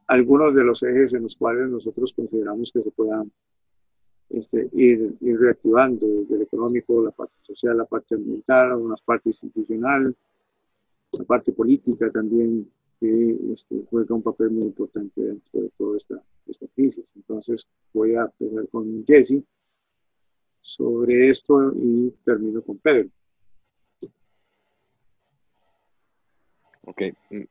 algunos de los ejes en los cuales nosotros consideramos que se puedan ir reactivando, desde el económico, la parte social, la parte ambiental, una parte institucional, la parte política también, que juega un papel muy importante dentro de toda esta crisis. Entonces voy a empezar con Jesse sobre esto y termino con Pedro. Ok,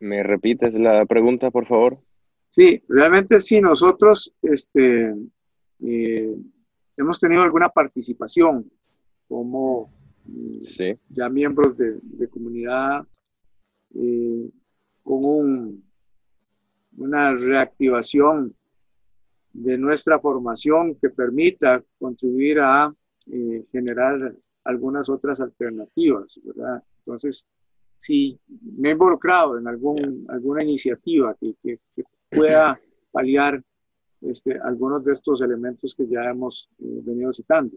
¿me repites la pregunta, por favor? Sí, realmente sí, nosotros hemos tenido alguna participación como Sí. ya miembros de comunidad con una reactivación de nuestra formación que permita contribuir a generar algunas otras alternativas, ¿verdad? Entonces, si me he involucrado en alguna iniciativa que pueda paliar algunos de estos elementos que ya hemos venido citando.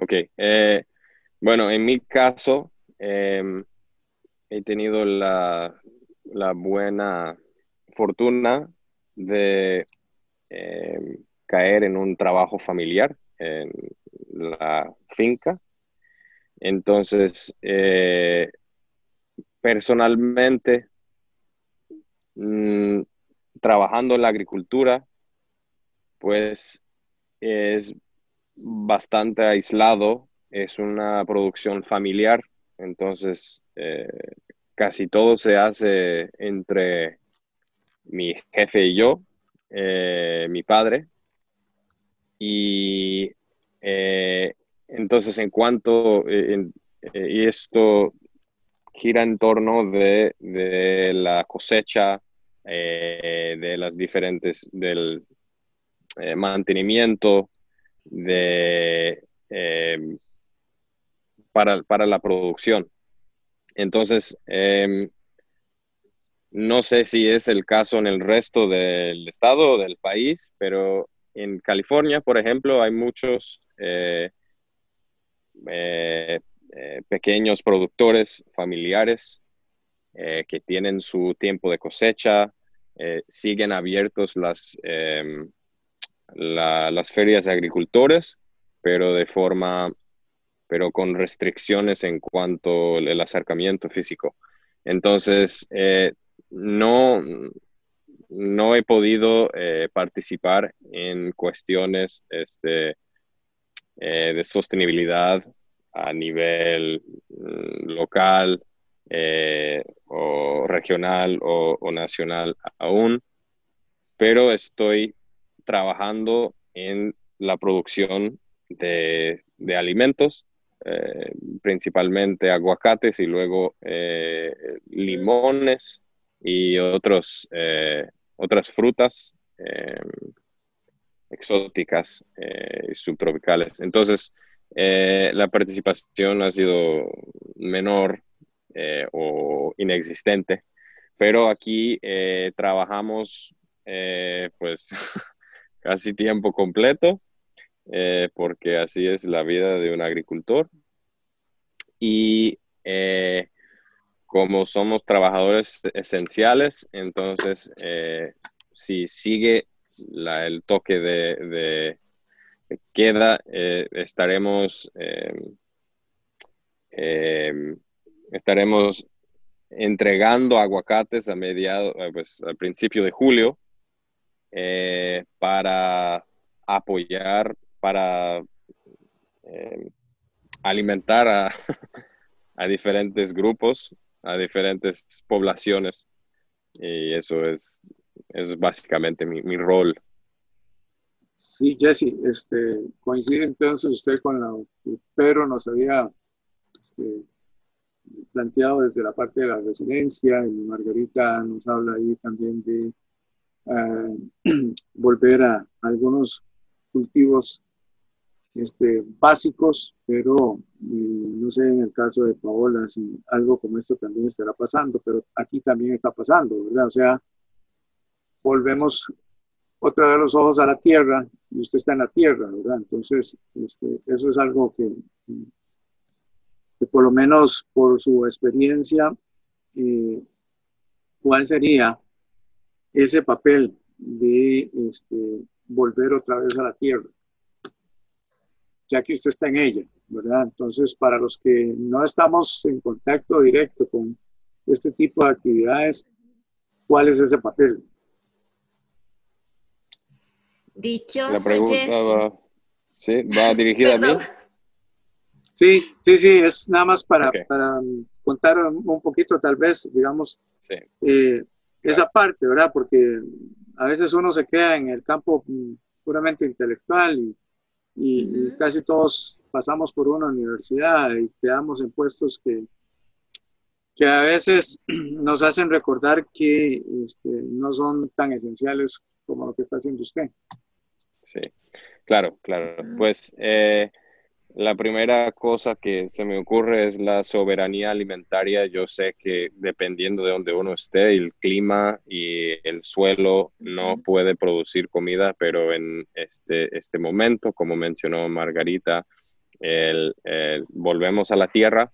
Ok, bueno, en mi caso, he tenido la buena fortuna de caer en un trabajo familiar en la finca. Entonces, personalmente, trabajando en la agricultura, pues es bastante aislado, es una producción familiar, entonces casi todo se hace entre mi jefe y yo, mi padre, y entonces en cuanto, y esto gira en torno de la cosecha, de las diferentes, del mantenimiento, de, para la producción. Entonces, no sé si es el caso en el resto del estado o del país, pero en California, por ejemplo, hay muchos pequeños productores familiares que tienen su tiempo de cosecha, siguen abiertos las ferias de agricultores, pero pero con restricciones en cuanto al acercamiento físico. Entonces, no he podido participar en cuestiones de sostenibilidad a nivel local o regional o nacional aún, pero estoy trabajando en la producción de alimentos, principalmente aguacates y luego limones y otras frutas exóticas y subtropicales. Entonces, la participación ha sido menor o inexistente, pero aquí trabajamos pues casi tiempo completo, porque así es la vida de un agricultor. Y como somos trabajadores esenciales, entonces si sigue el toque de queda, estaremos entregando aguacates pues, al principio de julio, para apoyar, para alimentar a diferentes grupos, a diferentes poblaciones. Y eso es básicamente mi rol. Sí, Jesse, coincide entonces usted con lo que Pedro nos había planteado desde la parte de la resiliencia, y Margarita nos habla ahí también de volver a algunos cultivos básicos, pero no sé en el caso de Paola si algo como esto también estará pasando, pero aquí también está pasando, ¿verdad? O sea, volvemos otra vez los ojos a la tierra y usted está en la tierra, ¿verdad? Entonces, eso es algo que por lo menos por su experiencia, ¿cuál sería ese papel de volver otra vez a la tierra? Ya que usted está en ella, ¿verdad? Entonces, para los que no estamos en contacto directo con este tipo de actividades, ¿cuál es ese papel? Dichoso, La pregunta Jesse. va dirigida a mí. Sí, es nada más para Ok. contar un poquito, tal vez, digamos, Sí. esa parte, ¿verdad? Porque a veces uno se queda en el campo puramente intelectual y casi todos pasamos por una universidad y quedamos en puestos que a veces nos hacen recordar que no son tan esenciales como lo que está haciendo usted. Sí, claro. Pues la primera cosa que se me ocurre es la soberanía alimentaria. Yo sé que dependiendo de donde uno esté, el clima y el suelo no puede producir comida, pero en este momento, como mencionó Margarita, volvemos a la tierra.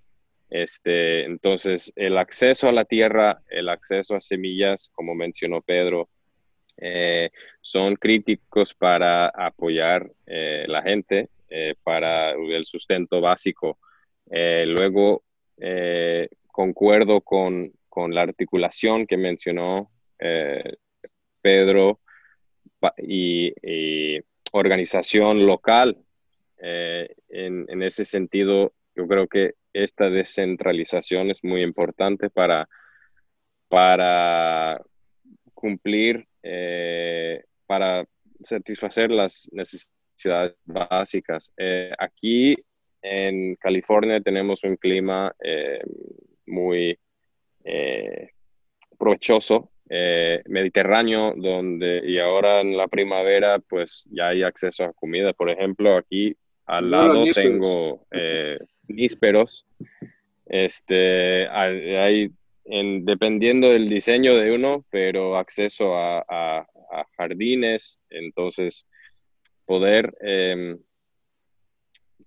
Entonces, el acceso a la tierra, el acceso a semillas, como mencionó Pedro, son críticos para apoyar la gente, para el sustento básico. Luego, concuerdo con la articulación que mencionó Pedro y organización local. En ese sentido, yo creo que esta descentralización es muy importante para cumplir, para satisfacer las necesidades básicas. Aquí en California tenemos un clima muy provechoso, mediterráneo, y ahora en la primavera pues ya hay acceso a comida. Por ejemplo, aquí al No los lado nísperos. tengo nísperos. Hay dependiendo del diseño de uno, pero acceso a jardines. Entonces,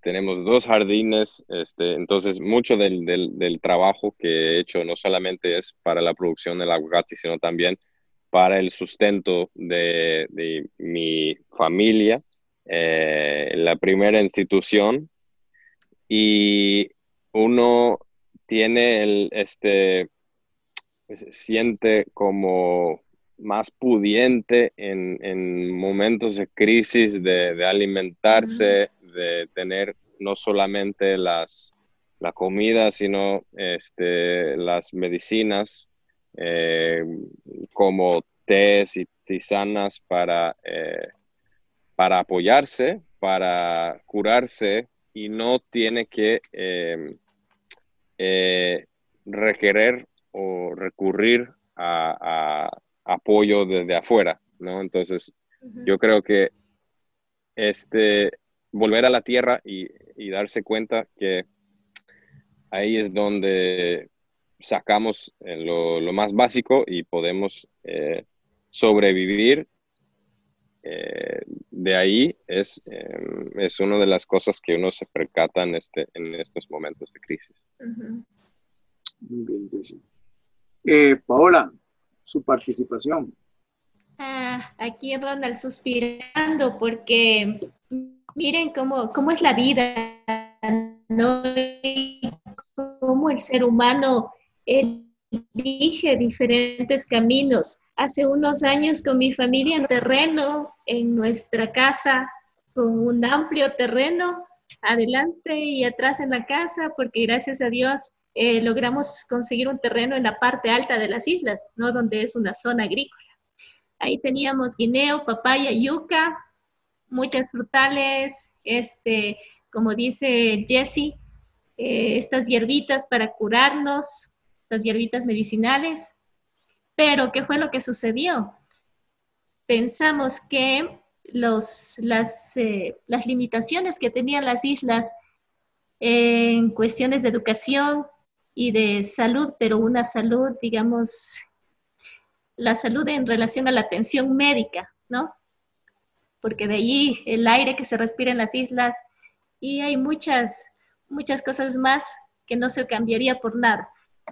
tenemos 2 jardines. Entonces, mucho del trabajo que he hecho no solamente es para la producción del aguacate, sino también para el sustento de mi familia, la primera institución. Y uno tiene se siente como más pudiente en momentos de crisis, de alimentarse, de tener no solamente la comida, sino las medicinas, como tés y tisanas para apoyarse, para curarse, y no tiene que requerir o recurrir a apoyo desde afuera, ¿no? Entonces, yo creo que volver a la tierra y darse cuenta que ahí es donde sacamos lo más básico y podemos sobrevivir. De ahí es una de las cosas que uno se percata en estos momentos de crisis. Muy bien, Jessy. Paola, su participación. Aquí Ronald suspirando porque miren cómo es la vida, ¿no? Y cómo el ser humano elige diferentes caminos. Hace unos años con mi familia en terreno, en nuestra casa, con un amplio terreno, adelante y atrás en la casa, porque gracias a Dios logramos conseguir un terreno en la parte alta de las islas, ¿no? Donde es una zona agrícola. Ahí teníamos guineo, papaya, yuca, muchas frutales, como dice Jesse, estas hierbitas para curarnos, las hierbitas medicinales. Pero, ¿qué fue lo que sucedió? Pensamos que las limitaciones que tenían las islas en cuestiones de educación y de salud, pero una salud, digamos, la salud en relación a la atención médica, ¿no? Porque de allí el aire que se respira en las islas y hay muchas cosas más que no se cambiaría por nada.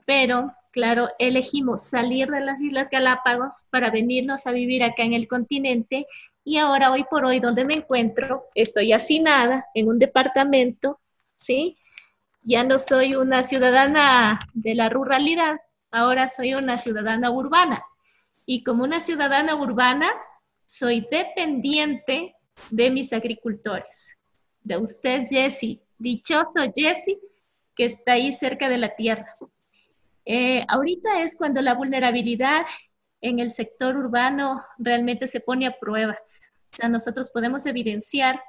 Pero, claro, elegimos salir de las Islas Galápagos para venirnos a vivir acá en el continente y ahora, hoy por hoy, donde me encuentro, estoy hacinada en un departamento, ¿sí? Ya no soy una ciudadana de la ruralidad, ahora soy una ciudadana urbana. Y como una ciudadana urbana, soy dependiente de mis agricultores. De usted, Jesse, dichoso Jesse, que está ahí cerca de la tierra. Ahorita es cuando la vulnerabilidad en el sector urbano realmente se pone a prueba. O sea, nosotros podemos evidenciar,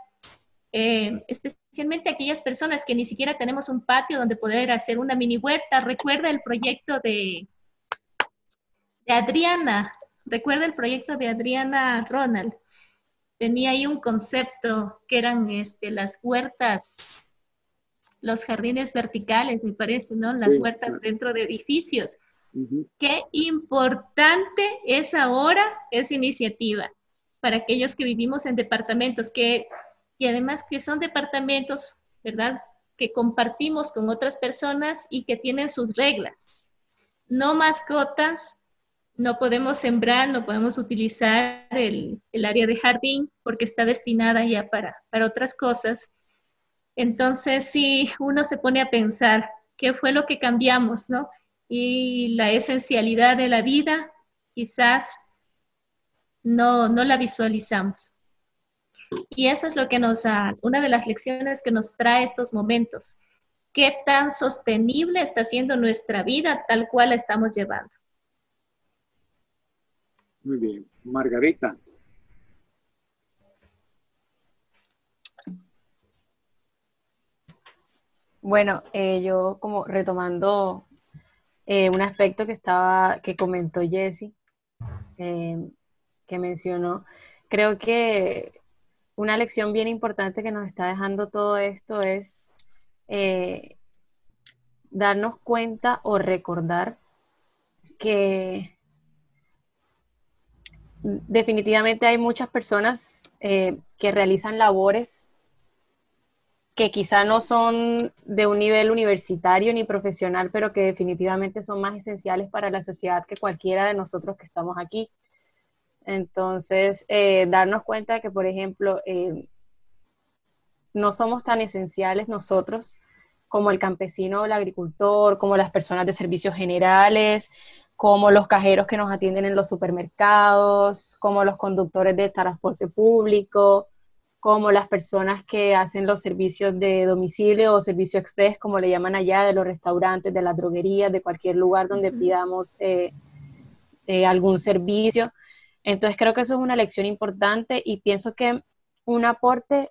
especialmente aquellas personas que ni siquiera tenemos un patio donde poder hacer una mini huerta. Recuerda el proyecto de Adriana, recuerda el proyecto de Adriana Ronald. Tenía ahí un concepto que eran las huertas, los jardines verticales, me parece, ¿no? Las Sí, huertas claro. dentro de edificios. Ujú. Qué importante es ahora esa iniciativa para aquellos que vivimos en departamentos, y además que son departamentos, ¿verdad?, que compartimos con otras personas y que tienen sus reglas. No mascotas, no podemos sembrar, no podemos utilizar el área de jardín porque está destinada ya para otras cosas. Entonces, si uno se pone a pensar qué fue lo que cambiamos, ¿no? Y la esencialidad de la vida, quizás no la visualizamos. Y eso es lo que una de las lecciones que nos trae estos momentos. ¿Qué tan sostenible está siendo nuestra vida tal cual la estamos llevando? Muy bien. Margarita. Bueno, yo como retomando un aspecto que comentó Jessie, eh, que mencionó, creo que una lección bien importante que nos está dejando todo esto es eh, darnos cuenta o recordar que definitivamente hay muchas personas que realizan labores que quizá no son de un nivel universitario ni profesional, pero que definitivamente son más esenciales para la sociedad que cualquiera de nosotros que estamos aquí. Entonces, darnos cuenta de que, por ejemplo, no somos tan esenciales nosotros como el campesino o el agricultor, como las personas de servicios generales, como los cajeros que nos atienden en los supermercados, como los conductores de transporte público, como las personas que hacen los servicios de domicilio o servicio express, como le llaman allá, de los restaurantes, de las droguerías, de cualquier lugar donde pidamos algún servicio. Entonces creo que eso es una lección importante y pienso que un aporte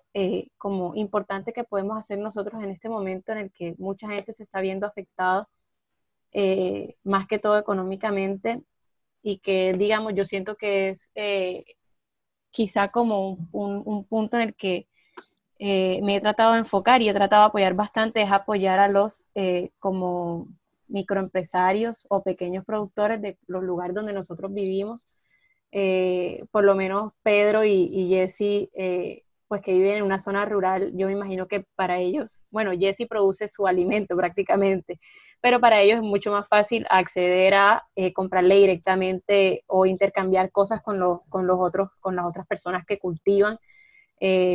como importante que podemos hacer nosotros en este momento en el que mucha gente se está viendo afectada, más que todo económicamente, y que, digamos, yo siento que es quizá como un punto en el que me he tratado de enfocar y he tratado de apoyar bastante, es apoyar a los como microempresarios o pequeños productores de los lugares donde nosotros vivimos. Por lo menos Pedro y Jesse, pues que viven en una zona rural, yo me imagino que para ellos, bueno, Jesse produce su alimento prácticamente, pero para ellos es mucho más fácil acceder a comprarle directamente o intercambiar cosas con con las otras personas que cultivan,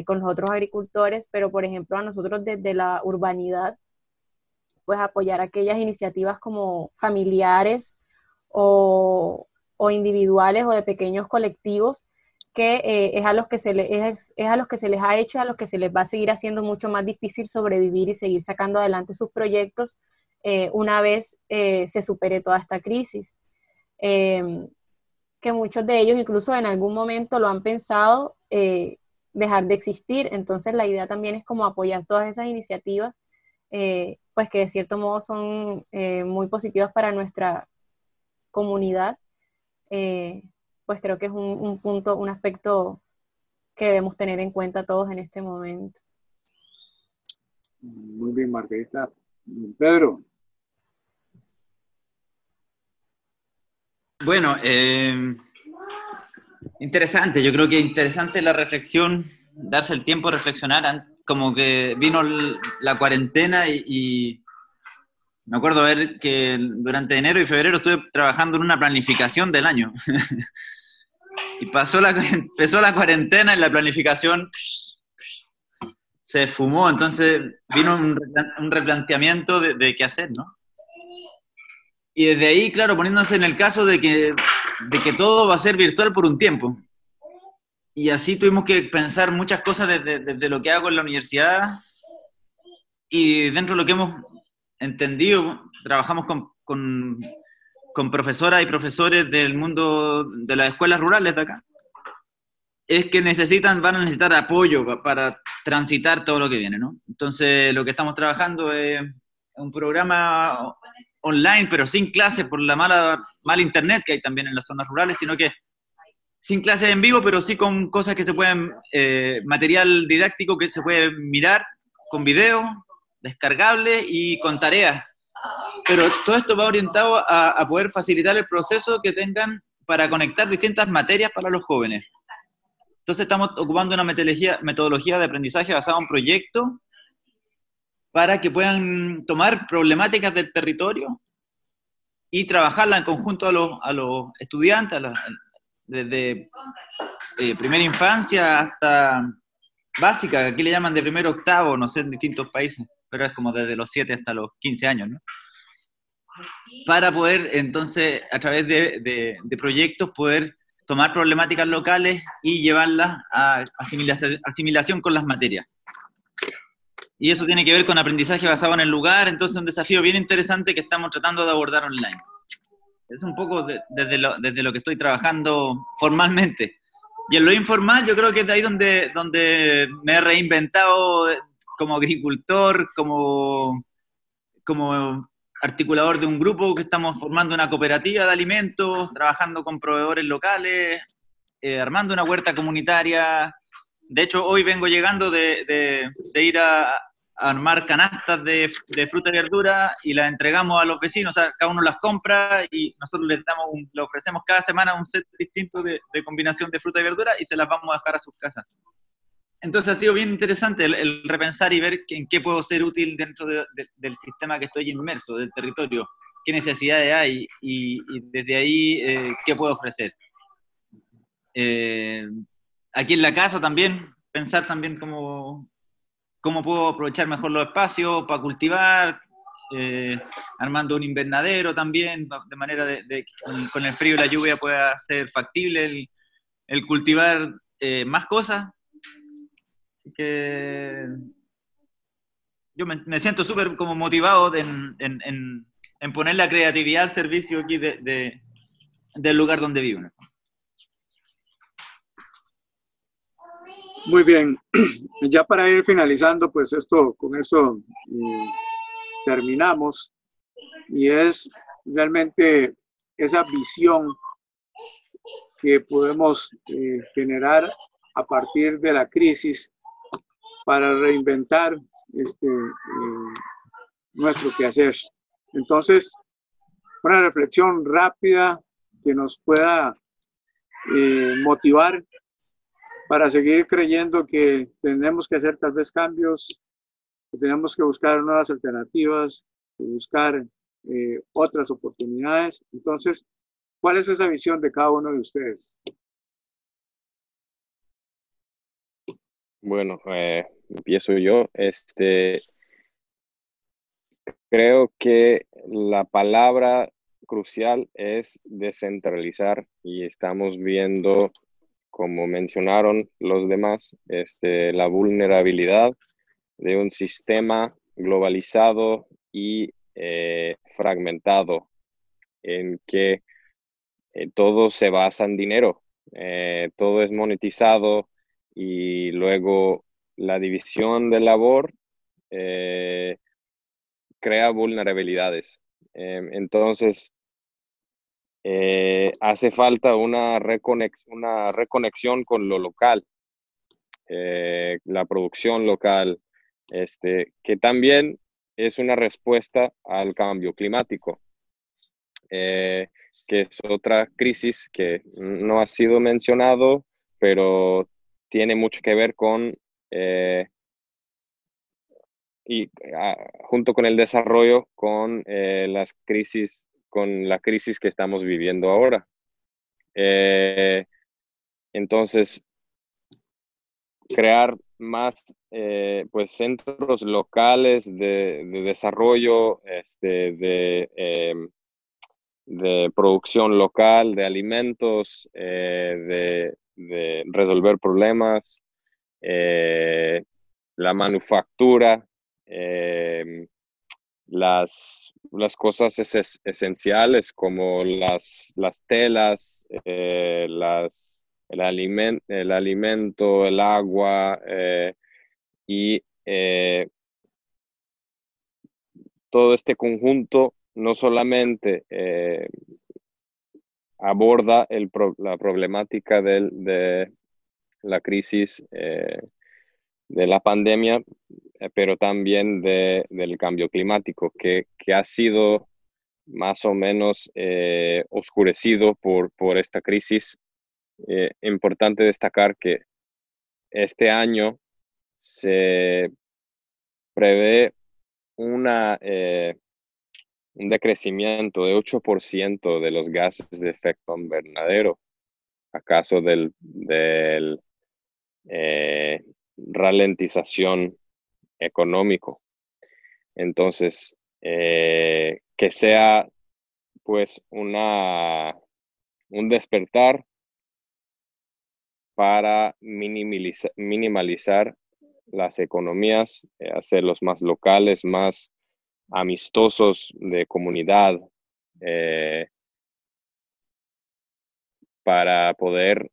con los otros agricultores, pero por ejemplo a nosotros desde la urbanidad, pues apoyar aquellas iniciativas como familiares o individuales o de pequeños colectivos que es a los que es a los que se les ha hecho, a los que se les va a seguir haciendo mucho más difícil sobrevivir y seguir sacando adelante sus proyectos una vez se supere toda esta crisis. Que muchos de ellos incluso en algún momento lo han pensado dejar de existir. Entonces la idea también es como apoyar todas esas iniciativas, pues que de cierto modo son muy positivas para nuestra comunidad. Pues creo que es un punto, un aspecto que debemos tener en cuenta todos en este momento. Muy bien, Margarita. Pedro. Bueno, interesante, yo creo que interesante la reflexión, darse el tiempo de reflexionar, como que vino la cuarentena y me acuerdo ver que durante enero y febrero estuve trabajando en una planificación del año y empezó la cuarentena y la planificación se fumó, entonces vino un replanteamiento de qué hacer, ¿no? Y desde ahí, claro, poniéndose en el caso de que todo va a ser virtual por un tiempo. Y así tuvimos que pensar muchas cosas desde lo que hago en la universidad y dentro de lo que hemos entendido, trabajamos con profesoras y profesores del mundo de las escuelas rurales de acá. Es que van a necesitar apoyo para transitar todo lo que viene, ¿no? Entonces, lo que estamos trabajando es un programa online, pero sin clases por la mala internet que hay también en las zonas rurales, sino que sin clases en vivo, pero sí con cosas que se pueden, material didáctico que se puede mirar con video, descargable y con tareas. Pero todo esto va orientado a poder facilitar el proceso que tengan para conectar distintas materias para los jóvenes. Entonces estamos ocupando una metodología de aprendizaje basada en proyectos para que puedan tomar problemáticas del territorio y trabajarla en conjunto a los estudiantes, desde primera infancia hasta básica, aquí le llaman de primero a octavo, no sé, en distintos países, pero es como desde los 7 hasta los 15 años, ¿no? Para poder, entonces, a través de proyectos, poder tomar problemáticas locales y llevarlas a asimilación con las materias. Y eso tiene que ver con aprendizaje basado en el lugar, entonces un desafío bien interesante que estamos tratando de abordar online. Es un poco desde lo que estoy trabajando formalmente. Y en lo informal yo creo que es de ahí donde me he reinventado como agricultor, como articulador de un grupo que estamos formando una cooperativa de alimentos, trabajando con proveedores locales, armando una huerta comunitaria. De hecho, hoy vengo llegando de ir a armar canastas de fruta y verdura y las entregamos a los vecinos, o sea, cada uno las compra y nosotros le ofrecemos cada semana un set distinto de combinación de fruta y verdura y se las vamos a dejar a sus casas. Entonces ha sido bien interesante el repensar y ver en qué puedo ser útil dentro del sistema que estoy inmerso, del territorio, qué necesidades hay y desde ahí qué puedo ofrecer. Aquí en la casa también, pensar también cómo puedo aprovechar mejor los espacios para cultivar, armando un invernadero también, de manera con el frío y la lluvia pueda ser factible el cultivar más cosas. Así que yo me siento súper como motivado en poner la creatividad al servicio aquí del lugar donde vivo, ¿no? Muy bien, ya para ir finalizando, pues con esto terminamos, y es realmente esa visión que podemos generar a partir de la crisis para reinventar nuestro quehacer. Entonces, una reflexión rápida que nos pueda motivar para seguir creyendo que tenemos que hacer tal vez cambios, que tenemos que buscar nuevas alternativas, que buscar otras oportunidades. Entonces, ¿cuál es esa visión de cada uno de ustedes? Bueno, empiezo yo. Creo que la palabra crucial es descentralizar y estamos viendo, como mencionaron los demás, la vulnerabilidad de un sistema globalizado y fragmentado en que todo se basa en dinero, todo es monetizado y luego la división de labor crea vulnerabilidades. Entonces, hace falta una reconexión con lo local. la producción local, que también es una respuesta al cambio climático, que es otra crisis que no ha sido mencionado, pero tiene mucho que ver con, junto con el desarrollo, con la crisis que estamos viviendo ahora. Entonces, crear más pues centros locales de desarrollo, de producción local, de alimentos, de resolver problemas, la manufactura, las cosas esenciales como las telas, el alimento, el agua, y todo este conjunto no solamente aborda la problemática de la crisis de la pandemia, pero también del cambio climático, que ha sido más o menos oscurecido por esta crisis. Importante destacar que este año se prevé un decrecimiento de 8% de los gases de efecto invernadero a causa del ralentización económico. Entonces, que sea pues un despertar para minimalizar las economías, hacerlos más locales, más amistosos de comunidad, para poder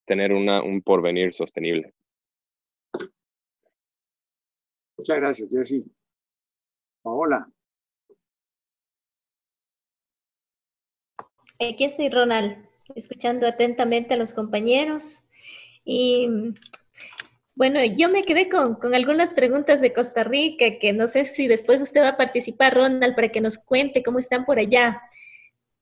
tener un porvenir sostenible. Muchas gracias, Jesse. Paola. Aquí estoy, Ronald, escuchando atentamente a los compañeros. Y bueno, yo me quedé con algunas preguntas de Costa Rica, que no sé si después usted va a participar, Ronald, para que nos cuente cómo están por allá.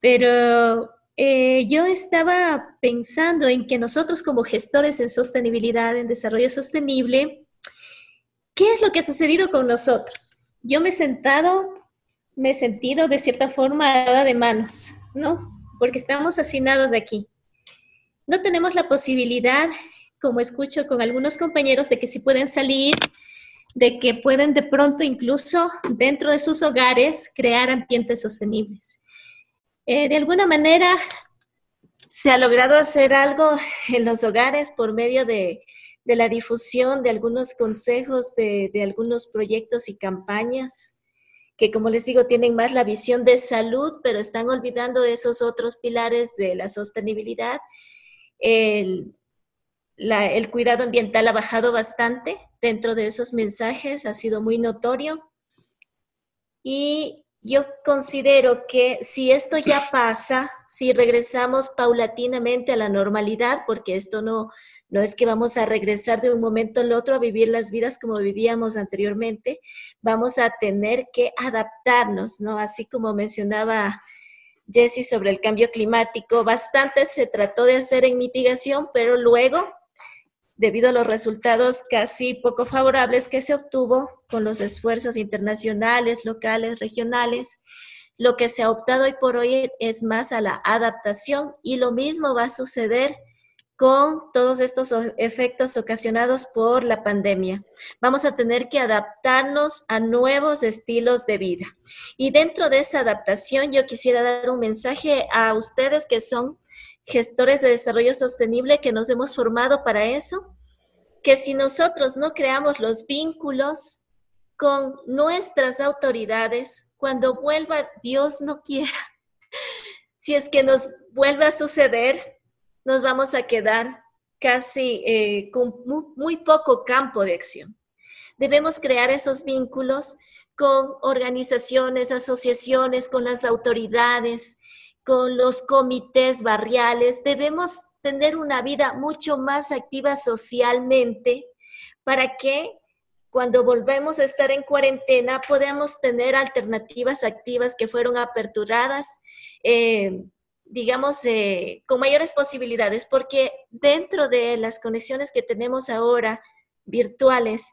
Pero yo estaba pensando en que nosotros como gestores en sostenibilidad, en desarrollo sostenible, ¿qué es lo que ha sucedido con nosotros? Yo me he sentido de cierta forma dada de manos, ¿no? Porque estamos hacinados aquí. No tenemos la posibilidad, como escucho con algunos compañeros, de que si pueden salir, de que pueden de pronto incluso dentro de sus hogares crear ambientes sostenibles. De alguna manera se ha logrado hacer algo en los hogares por medio de la difusión de algunos consejos, de algunos proyectos y campañas que, como les digo, tienen más la visión de salud, pero están olvidando esos otros pilares de la sostenibilidad. El cuidado ambiental ha bajado bastante dentro de esos mensajes, ha sido muy notorio. Y yo considero que si esto ya pasa, si regresamos paulatinamente a la normalidad, porque esto no es que vamos a regresar de un momento al otro a vivir las vidas como vivíamos anteriormente, vamos a tener que adaptarnos, ¿no? Así como mencionaba Jesse sobre el cambio climático, bastante se trató de hacer en mitigación, pero luego, debido a los resultados casi poco favorables que se obtuvo con los esfuerzos internacionales, locales, regionales, lo que se ha optado hoy por hoy es más a la adaptación, y lo mismo va a suceder con todos estos efectos ocasionados por la pandemia. Vamos a tener que adaptarnos a nuevos estilos de vida. Y dentro de esa adaptación, yo quisiera dar un mensaje a ustedes que son gestores de desarrollo sostenible, que nos hemos formado para eso, que si nosotros no creamos los vínculos con nuestras autoridades, cuando vuelva, Dios no quiera, si es que nos vuelve a suceder, nos vamos a quedar casi con muy poco campo de acción. Debemos crear esos vínculos con organizaciones, asociaciones, con las autoridades, con los comités barriales, debemos tener una vida mucho más activa socialmente para que cuando volvemos a estar en cuarentena podamos tener alternativas activas que fueron aperturadas, digamos, con mayores posibilidades, porque dentro de las conexiones que tenemos ahora virtuales,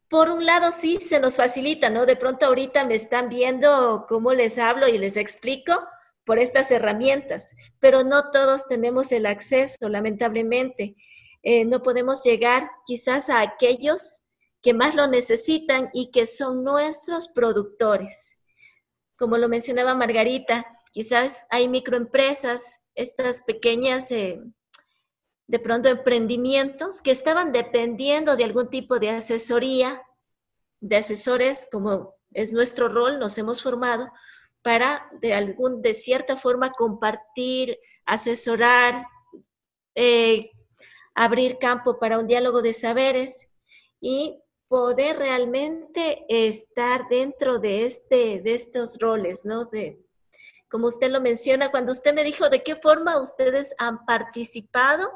por un lado sí se nos facilita, ¿no? De pronto ahorita me están viendo cómo les hablo y les explico por estas herramientas, pero no todos tenemos el acceso, lamentablemente. No podemos llegar quizás a aquellos que más lo necesitan y que son nuestros productores. Como lo mencionaba Margarita, quizás hay microempresas, estas pequeñas, de pronto emprendimientos que estaban dependiendo de algún tipo de asesoría, de asesores, como es nuestro rol, nos hemos formado para de cierta forma compartir, asesorar, abrir campo para un diálogo de saberes y poder realmente estar dentro de estos roles, ¿no? Como usted lo menciona, cuando usted me dijo de qué forma ustedes han participado,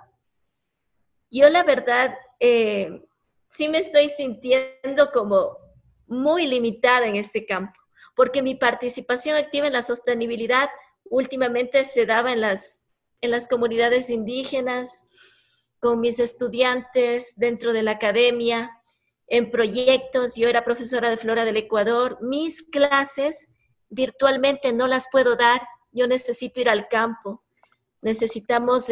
yo la verdad sí me estoy sintiendo como muy limitada en este campo, porque mi participación activa en la sostenibilidad últimamente se daba en las comunidades indígenas, con mis estudiantes dentro de la academia, en proyectos. Yo era profesora de Flora del Ecuador. Mis clases virtualmente no las puedo dar. Yo necesito ir al campo. Necesitamos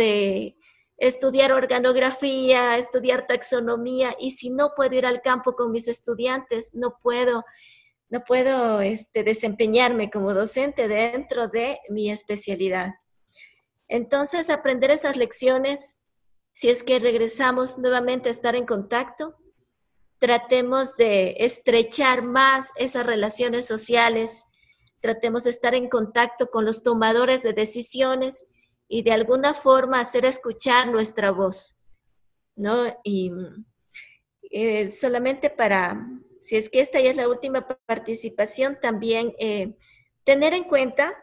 estudiar organografía, estudiar taxonomía, y si no puedo ir al campo con mis estudiantes, no puedo desempeñarme como docente dentro de mi especialidad. Entonces, aprender esas lecciones, si es que regresamos nuevamente a estar en contacto, tratemos de estrechar más esas relaciones sociales, tratemos de estar en contacto con los tomadores de decisiones y de alguna forma hacer escuchar nuestra voz, ¿no? Y solamente para, si es que esta ya es la última participación, también tener en cuenta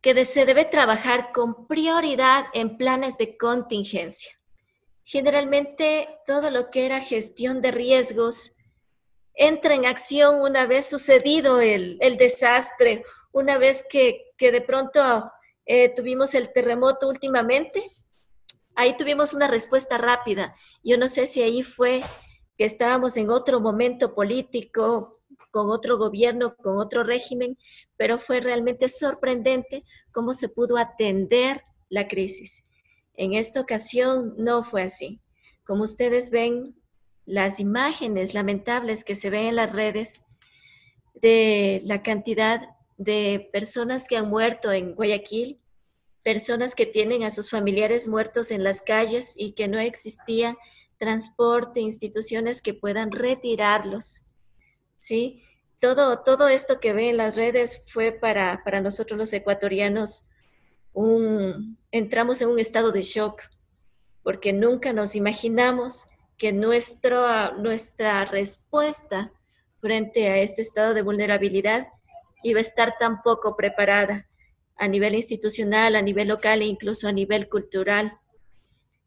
que se debe trabajar con prioridad en planes de contingencia. Generalmente todo lo que era gestión de riesgos entra en acción una vez sucedido el desastre, una vez que de pronto tuvimos el terremoto últimamente. Ahí tuvimos una respuesta rápida. Yo no sé si ahí fue que estábamos en otro momento político, con otro gobierno, con otro régimen, pero fue realmente sorprendente cómo se pudo atender la crisis. En esta ocasión no fue así. Como ustedes ven, las imágenes lamentables que se ven en las redes de la cantidad de personas que han muerto en Guayaquil, personas que tienen a sus familiares muertos en las calles y que no existía transporte, instituciones que puedan retirarlos, ¿sí? Todo esto que ven en las redes fue para nosotros los ecuatorianos, entramos en un estado de shock, porque nunca nos imaginamos que nuestra respuesta frente a este estado de vulnerabilidad iba a estar tan poco preparada a nivel institucional, a nivel local e incluso a nivel cultural.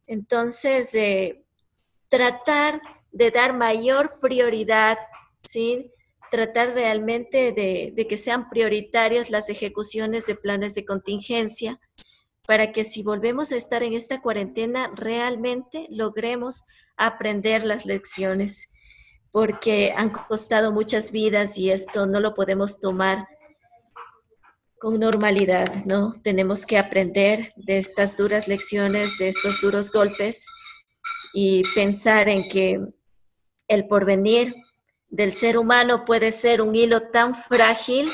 Entonces, tratar de dar mayor prioridad, ¿sí? Tratar realmente de que sean prioritarias las ejecuciones de planes de contingencia para que si volvemos a estar en esta cuarentena, realmente logremos aprender las lecciones, porque han costado muchas vidas y esto no lo podemos tomar con normalidad, ¿no? Tenemos que aprender de estas duras lecciones, de estos duros golpes y pensar en que el porvenir del ser humano puede ser un hilo tan frágil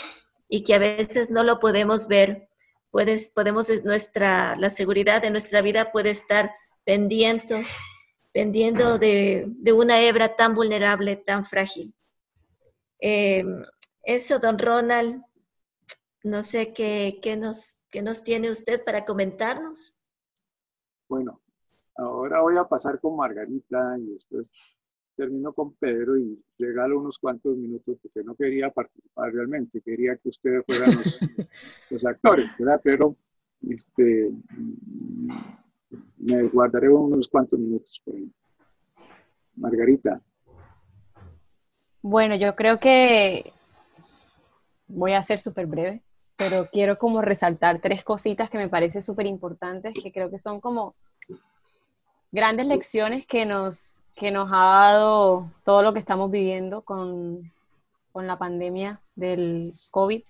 y que a veces no lo podemos ver. La seguridad de nuestra vida puede estar pendiendo de una hebra tan vulnerable, tan frágil. Eso, don Ronald, no sé qué nos tiene usted para comentarnos. Bueno, ahora voy a pasar con Margarita y después termino con Pedro y regalo unos cuantos minutos porque no quería participar realmente, quería que ustedes fueran los actores, ¿verdad? Pero me guardaré unos cuantos minutos por ahí. Margarita. Bueno, yo creo que voy a ser súper breve, pero quiero como resaltar tres cositas que me parecen súper importantes, que creo que son como grandes lecciones que nos ha dado todo lo que estamos viviendo con la pandemia del COVID.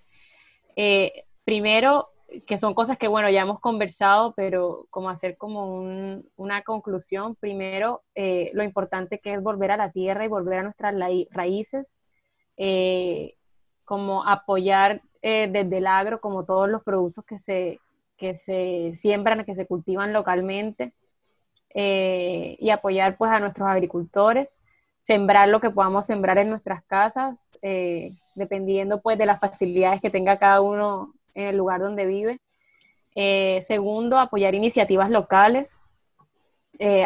Primero, que son cosas que, bueno, ya hemos conversado, pero como hacer como una conclusión. Primero, lo importante que es volver a la tierra y volver a nuestras raíces, como apoyar desde el agro, como todos los productos que se siembran, que se cultivan localmente, y apoyar pues a nuestros agricultores, sembrar lo que podamos sembrar en nuestras casas, dependiendo pues de las facilidades que tenga cada uno en el lugar donde vive. Segundo, apoyar iniciativas locales,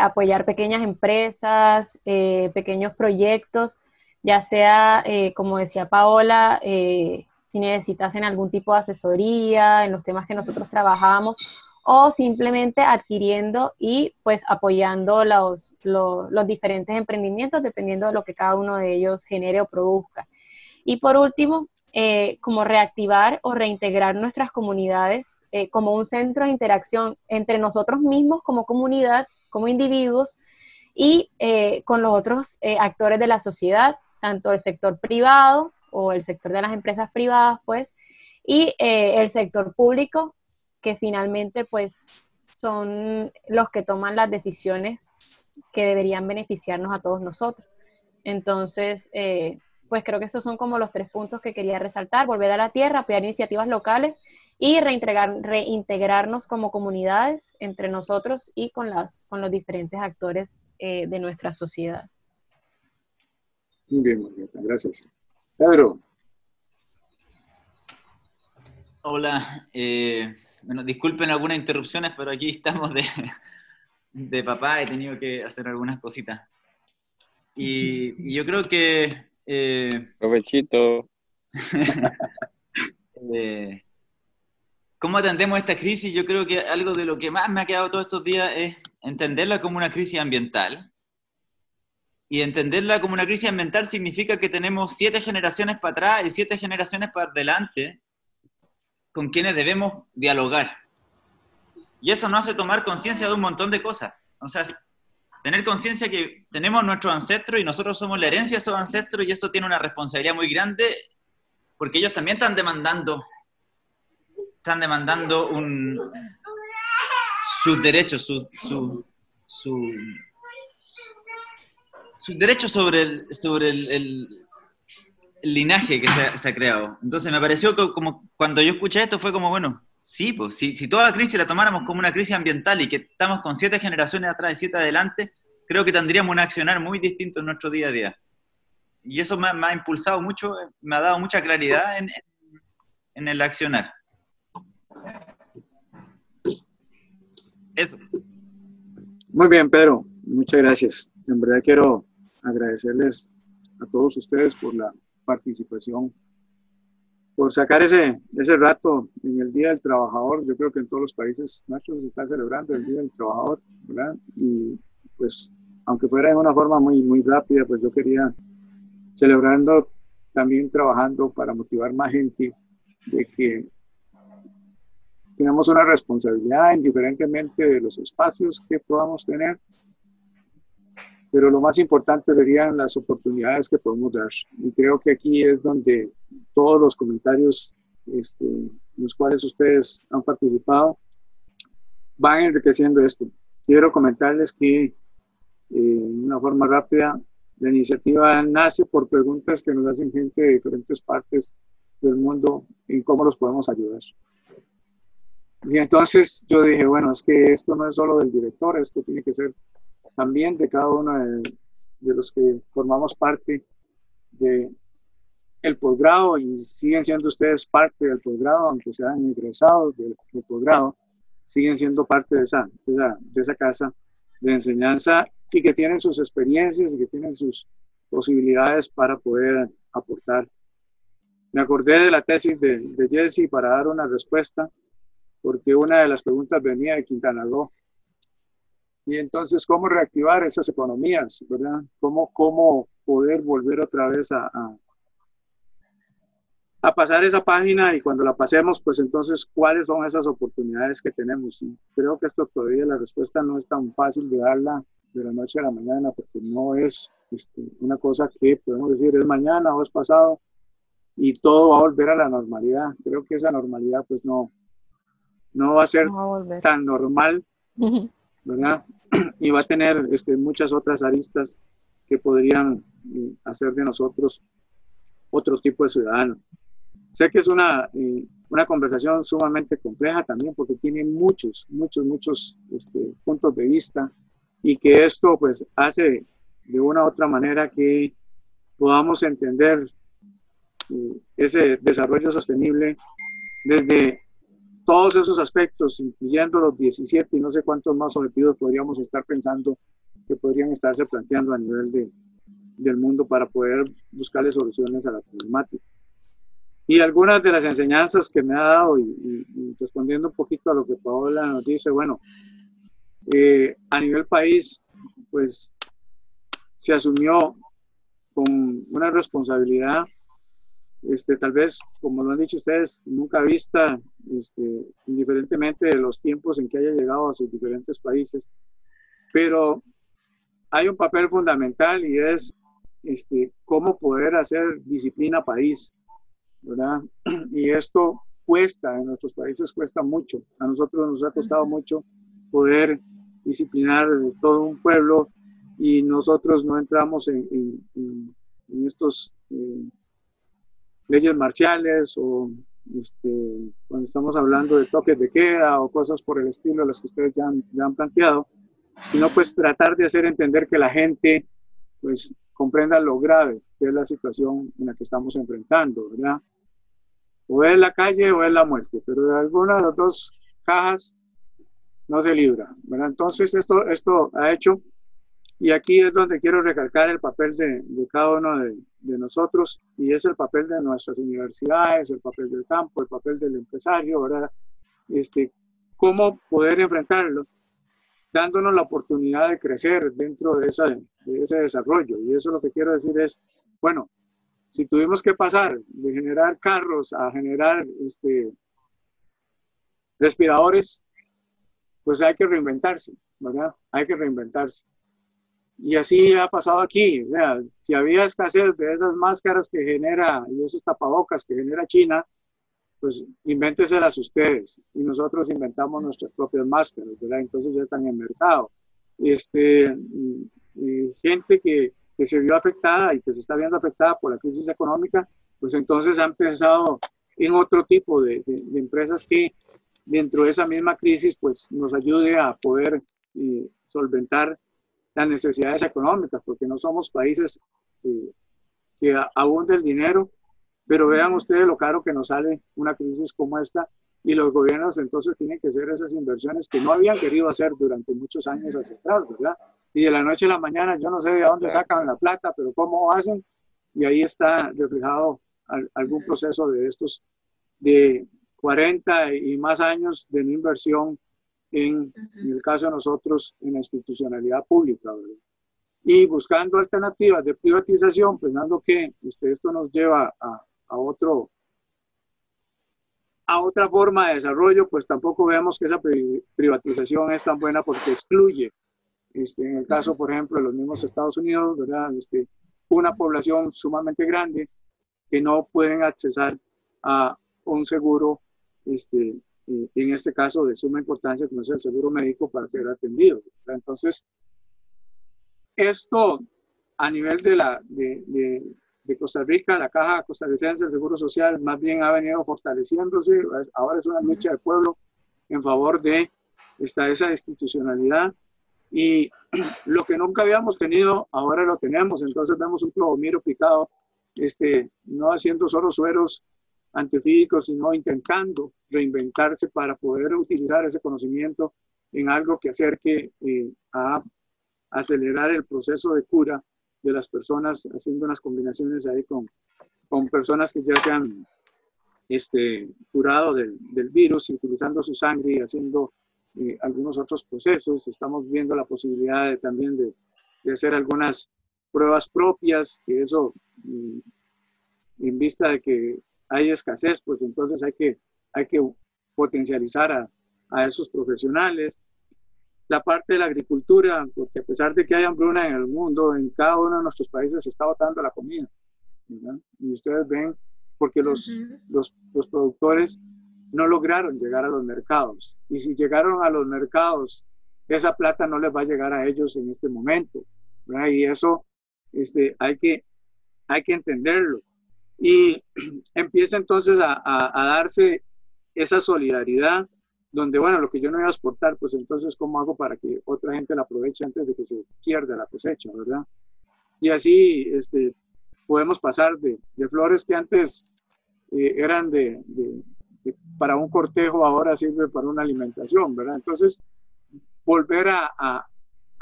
apoyar pequeñas empresas, pequeños proyectos, ya sea, como decía Paola, si necesitasen algún tipo de asesoría en los temas que nosotros trabajamos, o simplemente adquiriendo y pues apoyando los diferentes emprendimientos dependiendo de lo que cada uno de ellos genere o produzca. Y por último, como reactivar o reintegrar nuestras comunidades como un centro de interacción entre nosotros mismos como comunidad, como individuos, y con los otros actores de la sociedad, tanto el sector privado o el sector de las empresas privadas, pues, y el sector público, que finalmente pues son los que toman las decisiones que deberían beneficiarnos a todos nosotros. Entonces, pues creo que esos son como los tres puntos que quería resaltar: volver a la tierra, apoyar iniciativas locales y reintegrarnos como comunidades entre nosotros y con los diferentes actores de nuestra sociedad. Muy bien, Margarita, gracias. Pedro. Hola, bueno, disculpen algunas interrupciones, pero aquí estamos de papá, he tenido que hacer algunas cositas. Y yo creo que... Provechito. ¿Cómo atendemos esta crisis? Yo creo que algo de lo que más me ha quedado todos estos días es entenderla como una crisis ambiental. Y entenderla como una crisis ambiental significa que tenemos 7 generaciones para atrás y 7 generaciones para adelante con quienes debemos dialogar. Y eso nos hace tomar conciencia de un montón de cosas. O sea, tener conciencia que tenemos nuestros ancestros y nosotros somos la herencia de esos ancestros, y eso tiene una responsabilidad muy grande porque ellos también están demandando sus derechos, sus derechos sobre el linaje que se ha creado. Entonces me pareció que como cuando yo escuché esto fue como, bueno, sí, pues si toda crisis la tomáramos como una crisis ambiental y que estamos con 7 generaciones atrás y 7 adelante, creo que tendríamos un accionar muy distinto en nuestro día a día. Y eso me ha impulsado mucho, me ha dado mucha claridad en el accionar. Eso. Muy bien, Pedro, muchas gracias. En verdad quiero agradecerles a todos ustedes por la participación, por sacar ese rato en el Día del Trabajador. Yo creo que en todos los países nuestros se está celebrando el Día del Trabajador, ¿verdad? Y pues, aunque fuera de una forma muy, muy rápida, pues yo quería celebrando, también trabajando para motivar más gente de que tenemos una responsabilidad indiferentemente de los espacios que podamos tener, pero lo más importante serían las oportunidades que podemos dar. Y creo que aquí es donde todos los comentarios los cuales ustedes han participado van enriqueciendo esto. Quiero comentarles que de una forma rápida, la iniciativa nace por preguntas que nos hacen gente de diferentes partes del mundo en cómo los podemos ayudar. Y entonces yo dije, bueno, es que esto no es solo del director, esto tiene que ser también de cada uno de los que formamos parte del posgrado, y siguen siendo ustedes parte del posgrado, aunque sean egresados del posgrado, siguen siendo parte de esa casa de enseñanza y que tienen sus experiencias y que tienen sus posibilidades para poder aportar. Me acordé de la tesis de Jesse para dar una respuesta, porque una de las preguntas venía de Quintana Roo. Y entonces, ¿cómo reactivar esas economías, verdad? ¿Cómo poder volver otra vez a pasar esa página? Y cuando la pasemos, pues entonces, ¿cuáles son esas oportunidades que tenemos? Y creo que esto todavía la respuesta no es tan fácil de darla de la noche a la mañana, porque no es una cosa que podemos decir es mañana o es pasado y todo va a volver a la normalidad. Creo que esa normalidad pues no va a ser tan normal, ¿verdad? Y va a tener muchas otras aristas que podrían hacer de nosotros otro tipo de ciudadano. Sé que es una conversación sumamente compleja también porque tiene muchos puntos de vista y que esto pues hace de una u otra manera que podamos entender ese desarrollo sostenible desde todos esos aspectos, incluyendo los 17 y no sé cuántos más objetivos podríamos estar pensando que podrían estarse planteando a nivel del mundo para poder buscarle soluciones a la problemática. Y algunas de las enseñanzas que me ha dado, y respondiendo un poquito a lo que Paola nos dice, bueno, a nivel país, pues se asumió con una responsabilidad, tal vez, como lo han dicho ustedes, nunca vista, indiferentemente de los tiempos en que haya llegado a sus diferentes países, pero hay un papel fundamental y es cómo poder hacer disciplina país, ¿verdad? Y esto cuesta, en nuestros países cuesta mucho. A nosotros nos ha costado mucho poder disciplinar todo un pueblo y nosotros no entramos en estos leyes marciales o cuando estamos hablando de toques de queda o cosas por el estilo, las que ustedes ya han planteado, sino pues tratar de hacer entender que la gente pues comprenda lo grave que es la situación en la que estamos enfrentando, ¿verdad? O es la calle o es la muerte, pero de alguna de las dos cajas no se libra, ¿verdad? Entonces esto ha hecho, y aquí es donde quiero recalcar el papel de cada uno de nosotros, y es el papel de nuestras universidades, el papel del campo, el papel del empresario, ¿verdad? Cómo poder enfrentarlo, dándonos la oportunidad de crecer dentro de ese desarrollo. Y eso lo que quiero decir es, bueno, si tuvimos que pasar de generar carros a generar respiradores, pues hay que reinventarse, ¿verdad? Hay que reinventarse. Y así ha pasado aquí, ¿verdad? Si había escasez de esas máscaras que genera y esos tapabocas que genera China, pues invénteselas ustedes y nosotros inventamos nuestras propias máscaras, ¿verdad? Entonces ya están en el mercado. Gente que se vio afectada y que se está viendo afectada por la crisis económica, pues entonces han pensado en otro tipo de empresas que dentro de esa misma crisis pues nos ayude a poder solventar las necesidades económicas, porque no somos países que abunde el dinero, pero vean ustedes lo caro que nos sale una crisis como esta y los gobiernos entonces tienen que hacer esas inversiones que no habían querido hacer durante muchos años hacia atrás, ¿verdad? Y de la noche a la mañana yo no sé de dónde sacan la plata, pero cómo hacen, y ahí está reflejado algún proceso de estos de 40 y más años de no inversión en el caso de nosotros en la institucionalidad pública, ¿verdad? Y buscando alternativas de privatización, pensando que esto nos lleva a otra forma de desarrollo, pues tampoco vemos que esa privatización es tan buena porque excluye, en el caso, por ejemplo, de los mismos Estados Unidos, ¿verdad? Una población sumamente grande que no pueden accesar a un seguro, en este caso de suma importancia, como es el seguro médico, para ser atendido, ¿verdad? Entonces, esto a nivel de Costa Rica, la Caja Costarricense del Seguro Social más bien ha venido fortaleciéndose. Ahora es una lucha del pueblo en favor de esa institucionalidad, y lo que nunca habíamos tenido, ahora lo tenemos. Entonces vemos un Clodomiro picado, no haciendo solo sueros antiofídicos, sino intentando reinventarse para poder utilizar ese conocimiento en algo que acerque a acelerar el proceso de cura de las personas, haciendo unas combinaciones ahí con personas que ya se han curado del virus, utilizando su sangre y haciendo algunos otros procesos. Estamos viendo la posibilidad también de hacer algunas pruebas propias, que eso, en vista de que hay escasez, pues entonces hay que potencializar a esos profesionales. La parte de la agricultura, porque a pesar de que hay hambruna en el mundo, en cada uno de nuestros países se está botando la comida, ¿verdad? Y ustedes ven, porque los productores no lograron llegar a los mercados. Y si llegaron a los mercados, esa plata no les va a llegar a ellos en este momento, ¿verdad? Y eso hay que entenderlo. Y empieza entonces a darse esa solidaridad, donde, bueno, lo que yo no voy a exportar, pues entonces, ¿cómo hago para que otra gente la aproveche antes de que se pierda la cosecha, verdad? Y así podemos pasar de flores que antes eran para un cortejo, ahora sirve para una alimentación, ¿verdad? Entonces, volver a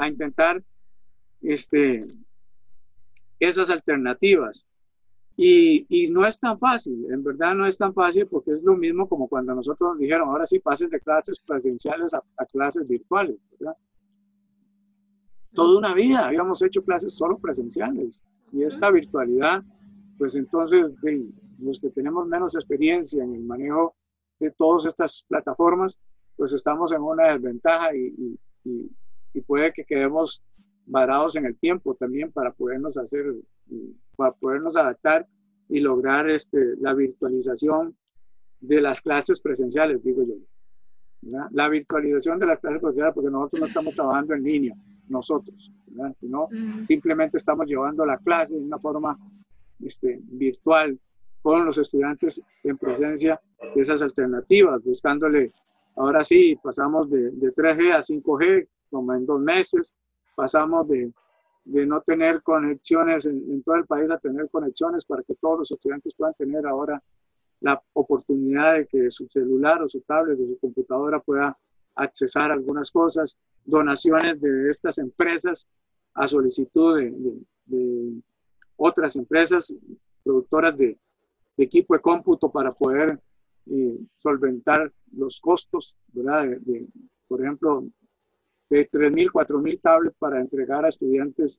intentar esas alternativas. Y no es tan fácil, en verdad no es tan fácil, porque es lo mismo como cuando nosotros nos dijeron, ahora sí pasen de clases presenciales a clases virtuales, ¿verdad? Toda una vida habíamos hecho clases solo presenciales, y esta virtualidad, pues entonces los que tenemos menos experiencia en el manejo de todas estas plataformas, pues estamos en una desventaja y puede que quedemos varados en el tiempo también para podernos adaptar y lograr la virtualización de las clases presenciales, digo yo, ¿verdad? La virtualización de las clases presenciales, porque nosotros no estamos trabajando en línea, nosotros, ¿verdad? Sino simplemente estamos llevando la clase de una forma virtual con los estudiantes en presencia de esas alternativas, buscándole, ahora sí, pasamos de 3G a 5G como en 2 meses, pasamos de no tener conexiones en todo el país a tener conexiones para que todos los estudiantes puedan tener ahora la oportunidad de que su celular o su tablet o su computadora pueda accesar a algunas cosas, donaciones de estas empresas a solicitud de otras empresas productoras de equipo de cómputo para poder solventar los costos, ¿verdad? Por ejemplo, de 3.000, 4.000 tablets para entregar a estudiantes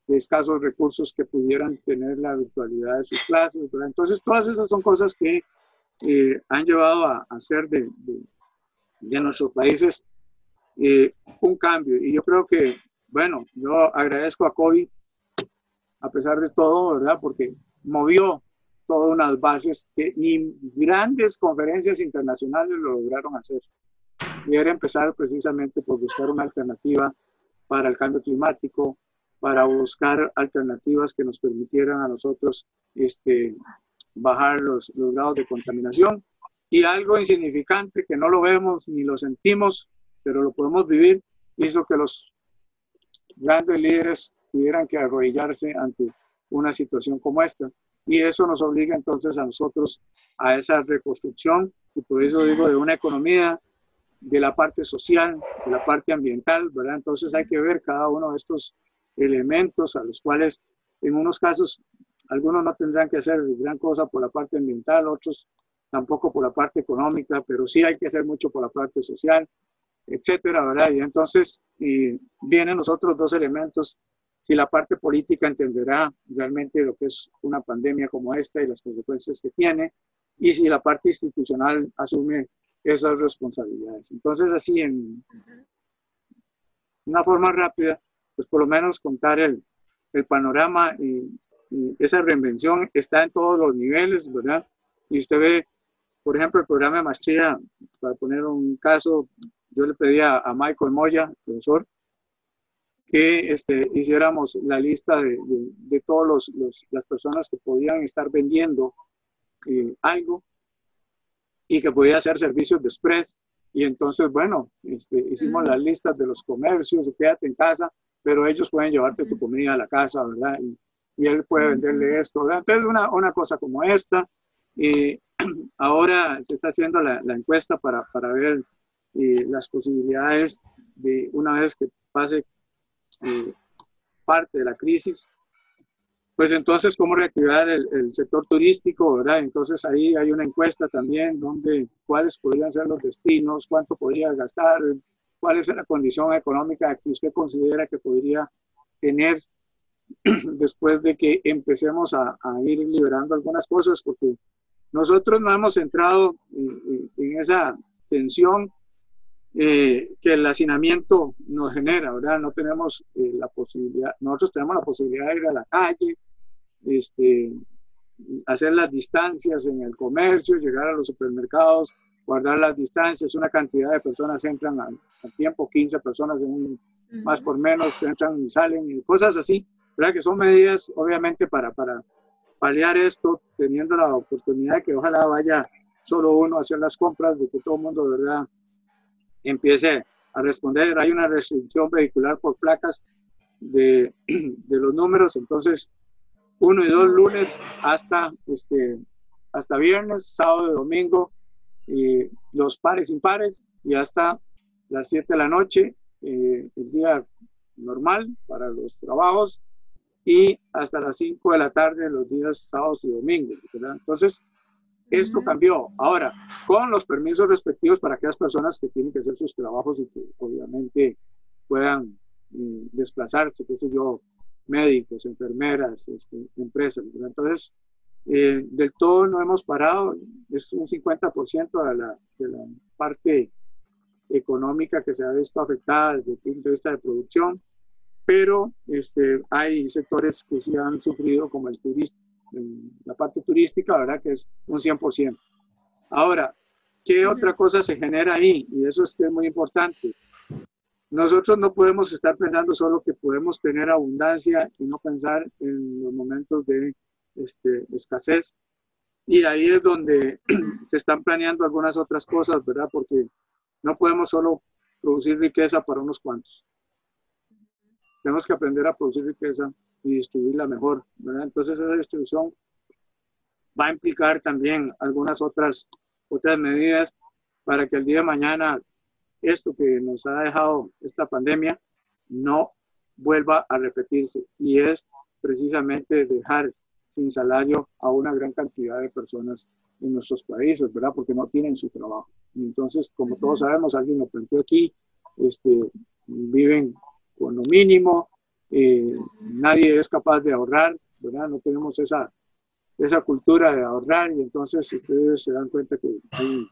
de escasos recursos que pudieran tener la virtualidad de sus clases, ¿verdad? Entonces, todas esas son cosas que han llevado a hacer de nuestros países un cambio. Y yo creo que, bueno, yo agradezco a COVID, a pesar de todo, ¿verdad? Porque movió todas unas bases que ni grandes conferencias internacionales lo lograron hacer. Y era empezar precisamente por buscar una alternativa para el cambio climático, para buscar alternativas que nos permitieran a nosotros bajar los grados de contaminación. Y algo insignificante que no lo vemos ni lo sentimos, pero lo podemos vivir, hizo que los grandes líderes tuvieran que arrodillarse ante una situación como esta. Y eso nos obliga entonces a nosotros a esa reconstrucción, y por eso digo, de una economía, de la parte social, de la parte ambiental, ¿verdad? Entonces hay que ver cada uno de estos elementos a los cuales en unos casos algunos no tendrán que hacer gran cosa por la parte ambiental, otros tampoco por la parte económica, pero sí hay que hacer mucho por la parte social, etcétera, ¿verdad? Y entonces vienen los otros dos elementos, si la parte política entenderá realmente lo que es una pandemia como esta y las consecuencias que tiene, y si la parte institucional asume esas responsabilidades. Entonces, así en una forma rápida, pues por lo menos contar el panorama y esa reinvención está en todos los niveles, ¿verdad? Y usted ve, por ejemplo, el programa de maestría, para poner un caso, yo le pedí a Michael Moya, profesor, que hiciéramos la lista de todas las personas que podían estar vendiendo algo y que podía hacer servicios de express. Y entonces, bueno, hicimos las listas de los comercios, y quédate en casa, pero ellos pueden llevarte tu comida a la casa, ¿verdad? Y él puede venderle esto, ¿verdad? Entonces, una cosa como esta. Ahora se está haciendo la encuesta para ver las posibilidades de, una vez que pase parte de la crisis, pues entonces cómo reactivar el sector turístico, ¿verdad? Entonces ahí hay una encuesta también donde cuáles podrían ser los destinos, cuánto podría gastar, cuál es la condición económica que usted considera que podría tener después de que empecemos a ir liberando algunas cosas, porque nosotros no hemos entrado en esa tensión que el hacinamiento nos genera, ¿verdad? No tenemos la posibilidad, nosotros tenemos la posibilidad de ir a la calle, hacer las distancias en el comercio, llegar a los supermercados, guardar las distancias, una cantidad de personas entran al tiempo, 15 personas más por menos entran y salen, y cosas así, ¿verdad? Que son medidas obviamente para paliar esto, teniendo la oportunidad de que ojalá vaya solo uno a hacer las compras, de que todo el mundo, ¿verdad?, empiece a responder. Hay una restricción vehicular por placas de los números, entonces 1 y 2 lunes hasta viernes, sábado y domingo, los pares impares, y hasta las 7 de la noche, el día normal para los trabajos, y hasta las 5 de la tarde los días sábados y domingos, ¿verdad? Entonces, esto cambió. Ahora, con los permisos respectivos para aquellas personas que tienen que hacer sus trabajos y que obviamente puedan desplazarse, qué sé yo, médicos, enfermeras, empresas, ¿verdad? Entonces, del todo no hemos parado, es un 50% de la parte económica que se ha visto afectada desde el punto de vista de producción, pero hay sectores que sí han sufrido, como el turismo, la parte turística, ¿verdad?, que es un 100%. Ahora, ¿qué otra cosa se genera ahí? Y eso es que es muy importante. Nosotros no podemos estar pensando solo que podemos tener abundancia y no pensar en los momentos de escasez. Y ahí es donde se están planeando algunas otras cosas, ¿verdad? Porque no podemos solo producir riqueza para unos cuantos. Tenemos que aprender a producir riqueza y distribuirla mejor, ¿verdad? Entonces esa distribución va a implicar también algunas otras medidas para que el día de mañana esto que nos ha dejado esta pandemia no vuelva a repetirse, y es precisamente dejar sin salario a una gran cantidad de personas en nuestros países, ¿verdad? Porque no tienen su trabajo. Y entonces, como todos sabemos, alguien lo planteó aquí, viven con lo mínimo, nadie es capaz de ahorrar, ¿verdad? No tenemos esa cultura de ahorrar, y entonces ustedes se dan cuenta que hay,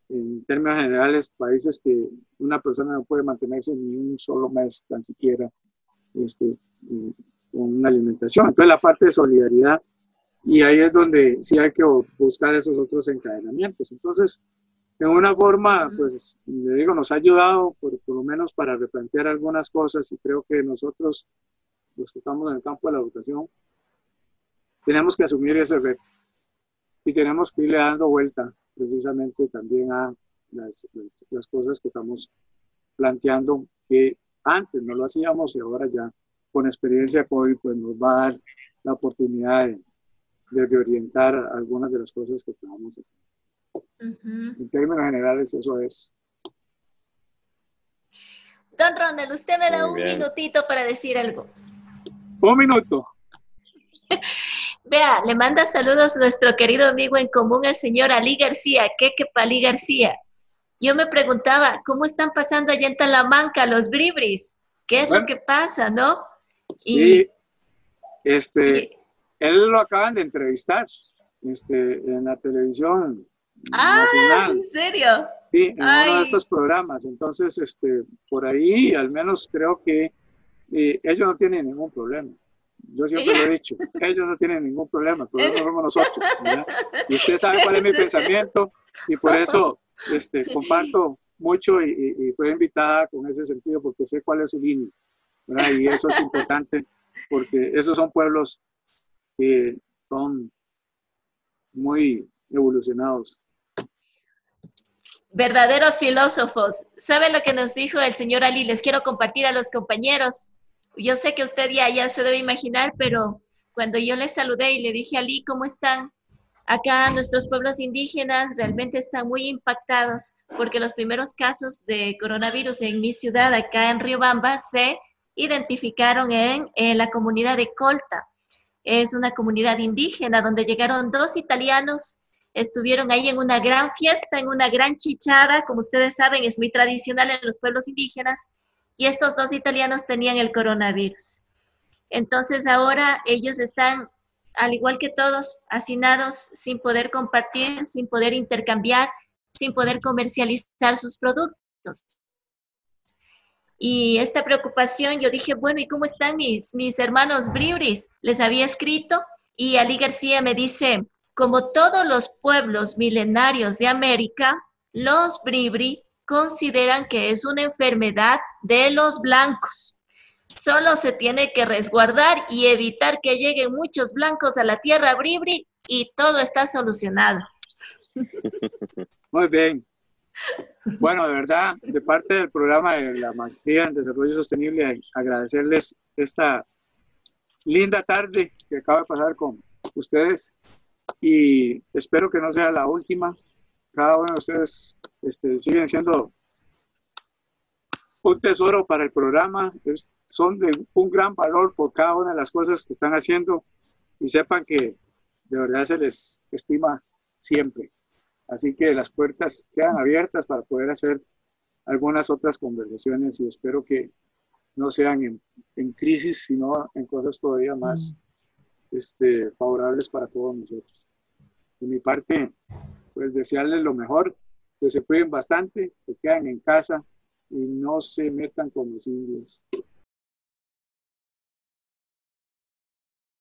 en términos generales, países que una persona no puede mantenerse ni un solo mes, tan siquiera, con una alimentación. Entonces, la parte de solidaridad, y ahí es donde sí hay que buscar esos otros encadenamientos. Entonces, de una forma, pues, le digo, nos ha ayudado por lo menos para replantear algunas cosas, y creo que nosotros, los que estamos en el campo de la educación, tenemos que asumir ese reto y tenemos que irle dando vuelta precisamente también a las cosas que estamos planteando, que antes no lo hacíamos y ahora ya con experiencia COVID pues nos va a dar la oportunidad de reorientar algunas de las cosas que estábamos haciendo. En términos generales eso es. Don Ronald, usted me da un minutito para decir algo. Un minuto. Vea, le manda saludos nuestro querido amigo en común, el señor Ali García, Keke Palí García. Yo me preguntaba, ¿cómo están pasando allá en Talamanca los bribris? ¿Qué es lo que pasa, no? Sí, él lo acaban de entrevistar en la televisión nacional. ¿En serio? Sí, en uno de estos programas. Entonces, por ahí, al menos creo que ellos no tienen ningún problema. Yo siempre lo he dicho, ellos no tienen ningún problema, el problema somos nosotros, ¿verdad? Y usted sabe cuál es mi pensamiento, y por eso comparto mucho y fue invitada con ese sentido, porque sé cuál es su línea, ¿verdad? Y eso es importante, porque esos son pueblos que son muy evolucionados. Verdaderos filósofos. ¿Sabe lo que nos dijo el señor Ali? Les quiero compartir a los compañeros. Yo sé que usted ya se debe imaginar, pero cuando yo le saludé y le dije, Ali, ¿cómo están? Acá nuestros pueblos indígenas realmente están muy impactados porque los primeros casos de coronavirus en mi ciudad, acá en Riobamba, se identificaron en la comunidad de Colta. Es una comunidad indígena donde llegaron 2 italianos, estuvieron ahí en una gran fiesta, en una gran chichada, como ustedes saben, es muy tradicional en los pueblos indígenas, y estos 2 italianos tenían el coronavirus. Entonces ahora ellos están, al igual que todos, hacinados, sin poder compartir, sin poder intercambiar, sin poder comercializar sus productos. Y esta preocupación, yo dije, bueno, ¿y cómo están mis hermanos bribris? Les había escrito y Ali García me dice, como todos los pueblos milenarios de América, los bribri consideran que es una enfermedad de los blancos. Solo se tiene que resguardar y evitar que lleguen muchos blancos a la tierra bribri y todo está solucionado. Muy bien. Bueno, de verdad, de parte del programa de la Maestría en Desarrollo Sostenible, agradecerles esta linda tarde que acaba de pasar con ustedes y espero que no sea la última. Cada uno de ustedes siguen siendo un tesoro para el programa, son de un gran valor por cada una de las cosas que están haciendo y sepan que de verdad se les estima siempre. Así que las puertas quedan abiertas para poder hacer algunas otras conversaciones y espero que no sean en crisis, sino en cosas todavía más favorables para todos nosotros. De mi parte, pues desearles lo mejor, que se cuiden bastante, se queden en casa y no se metan con los indios.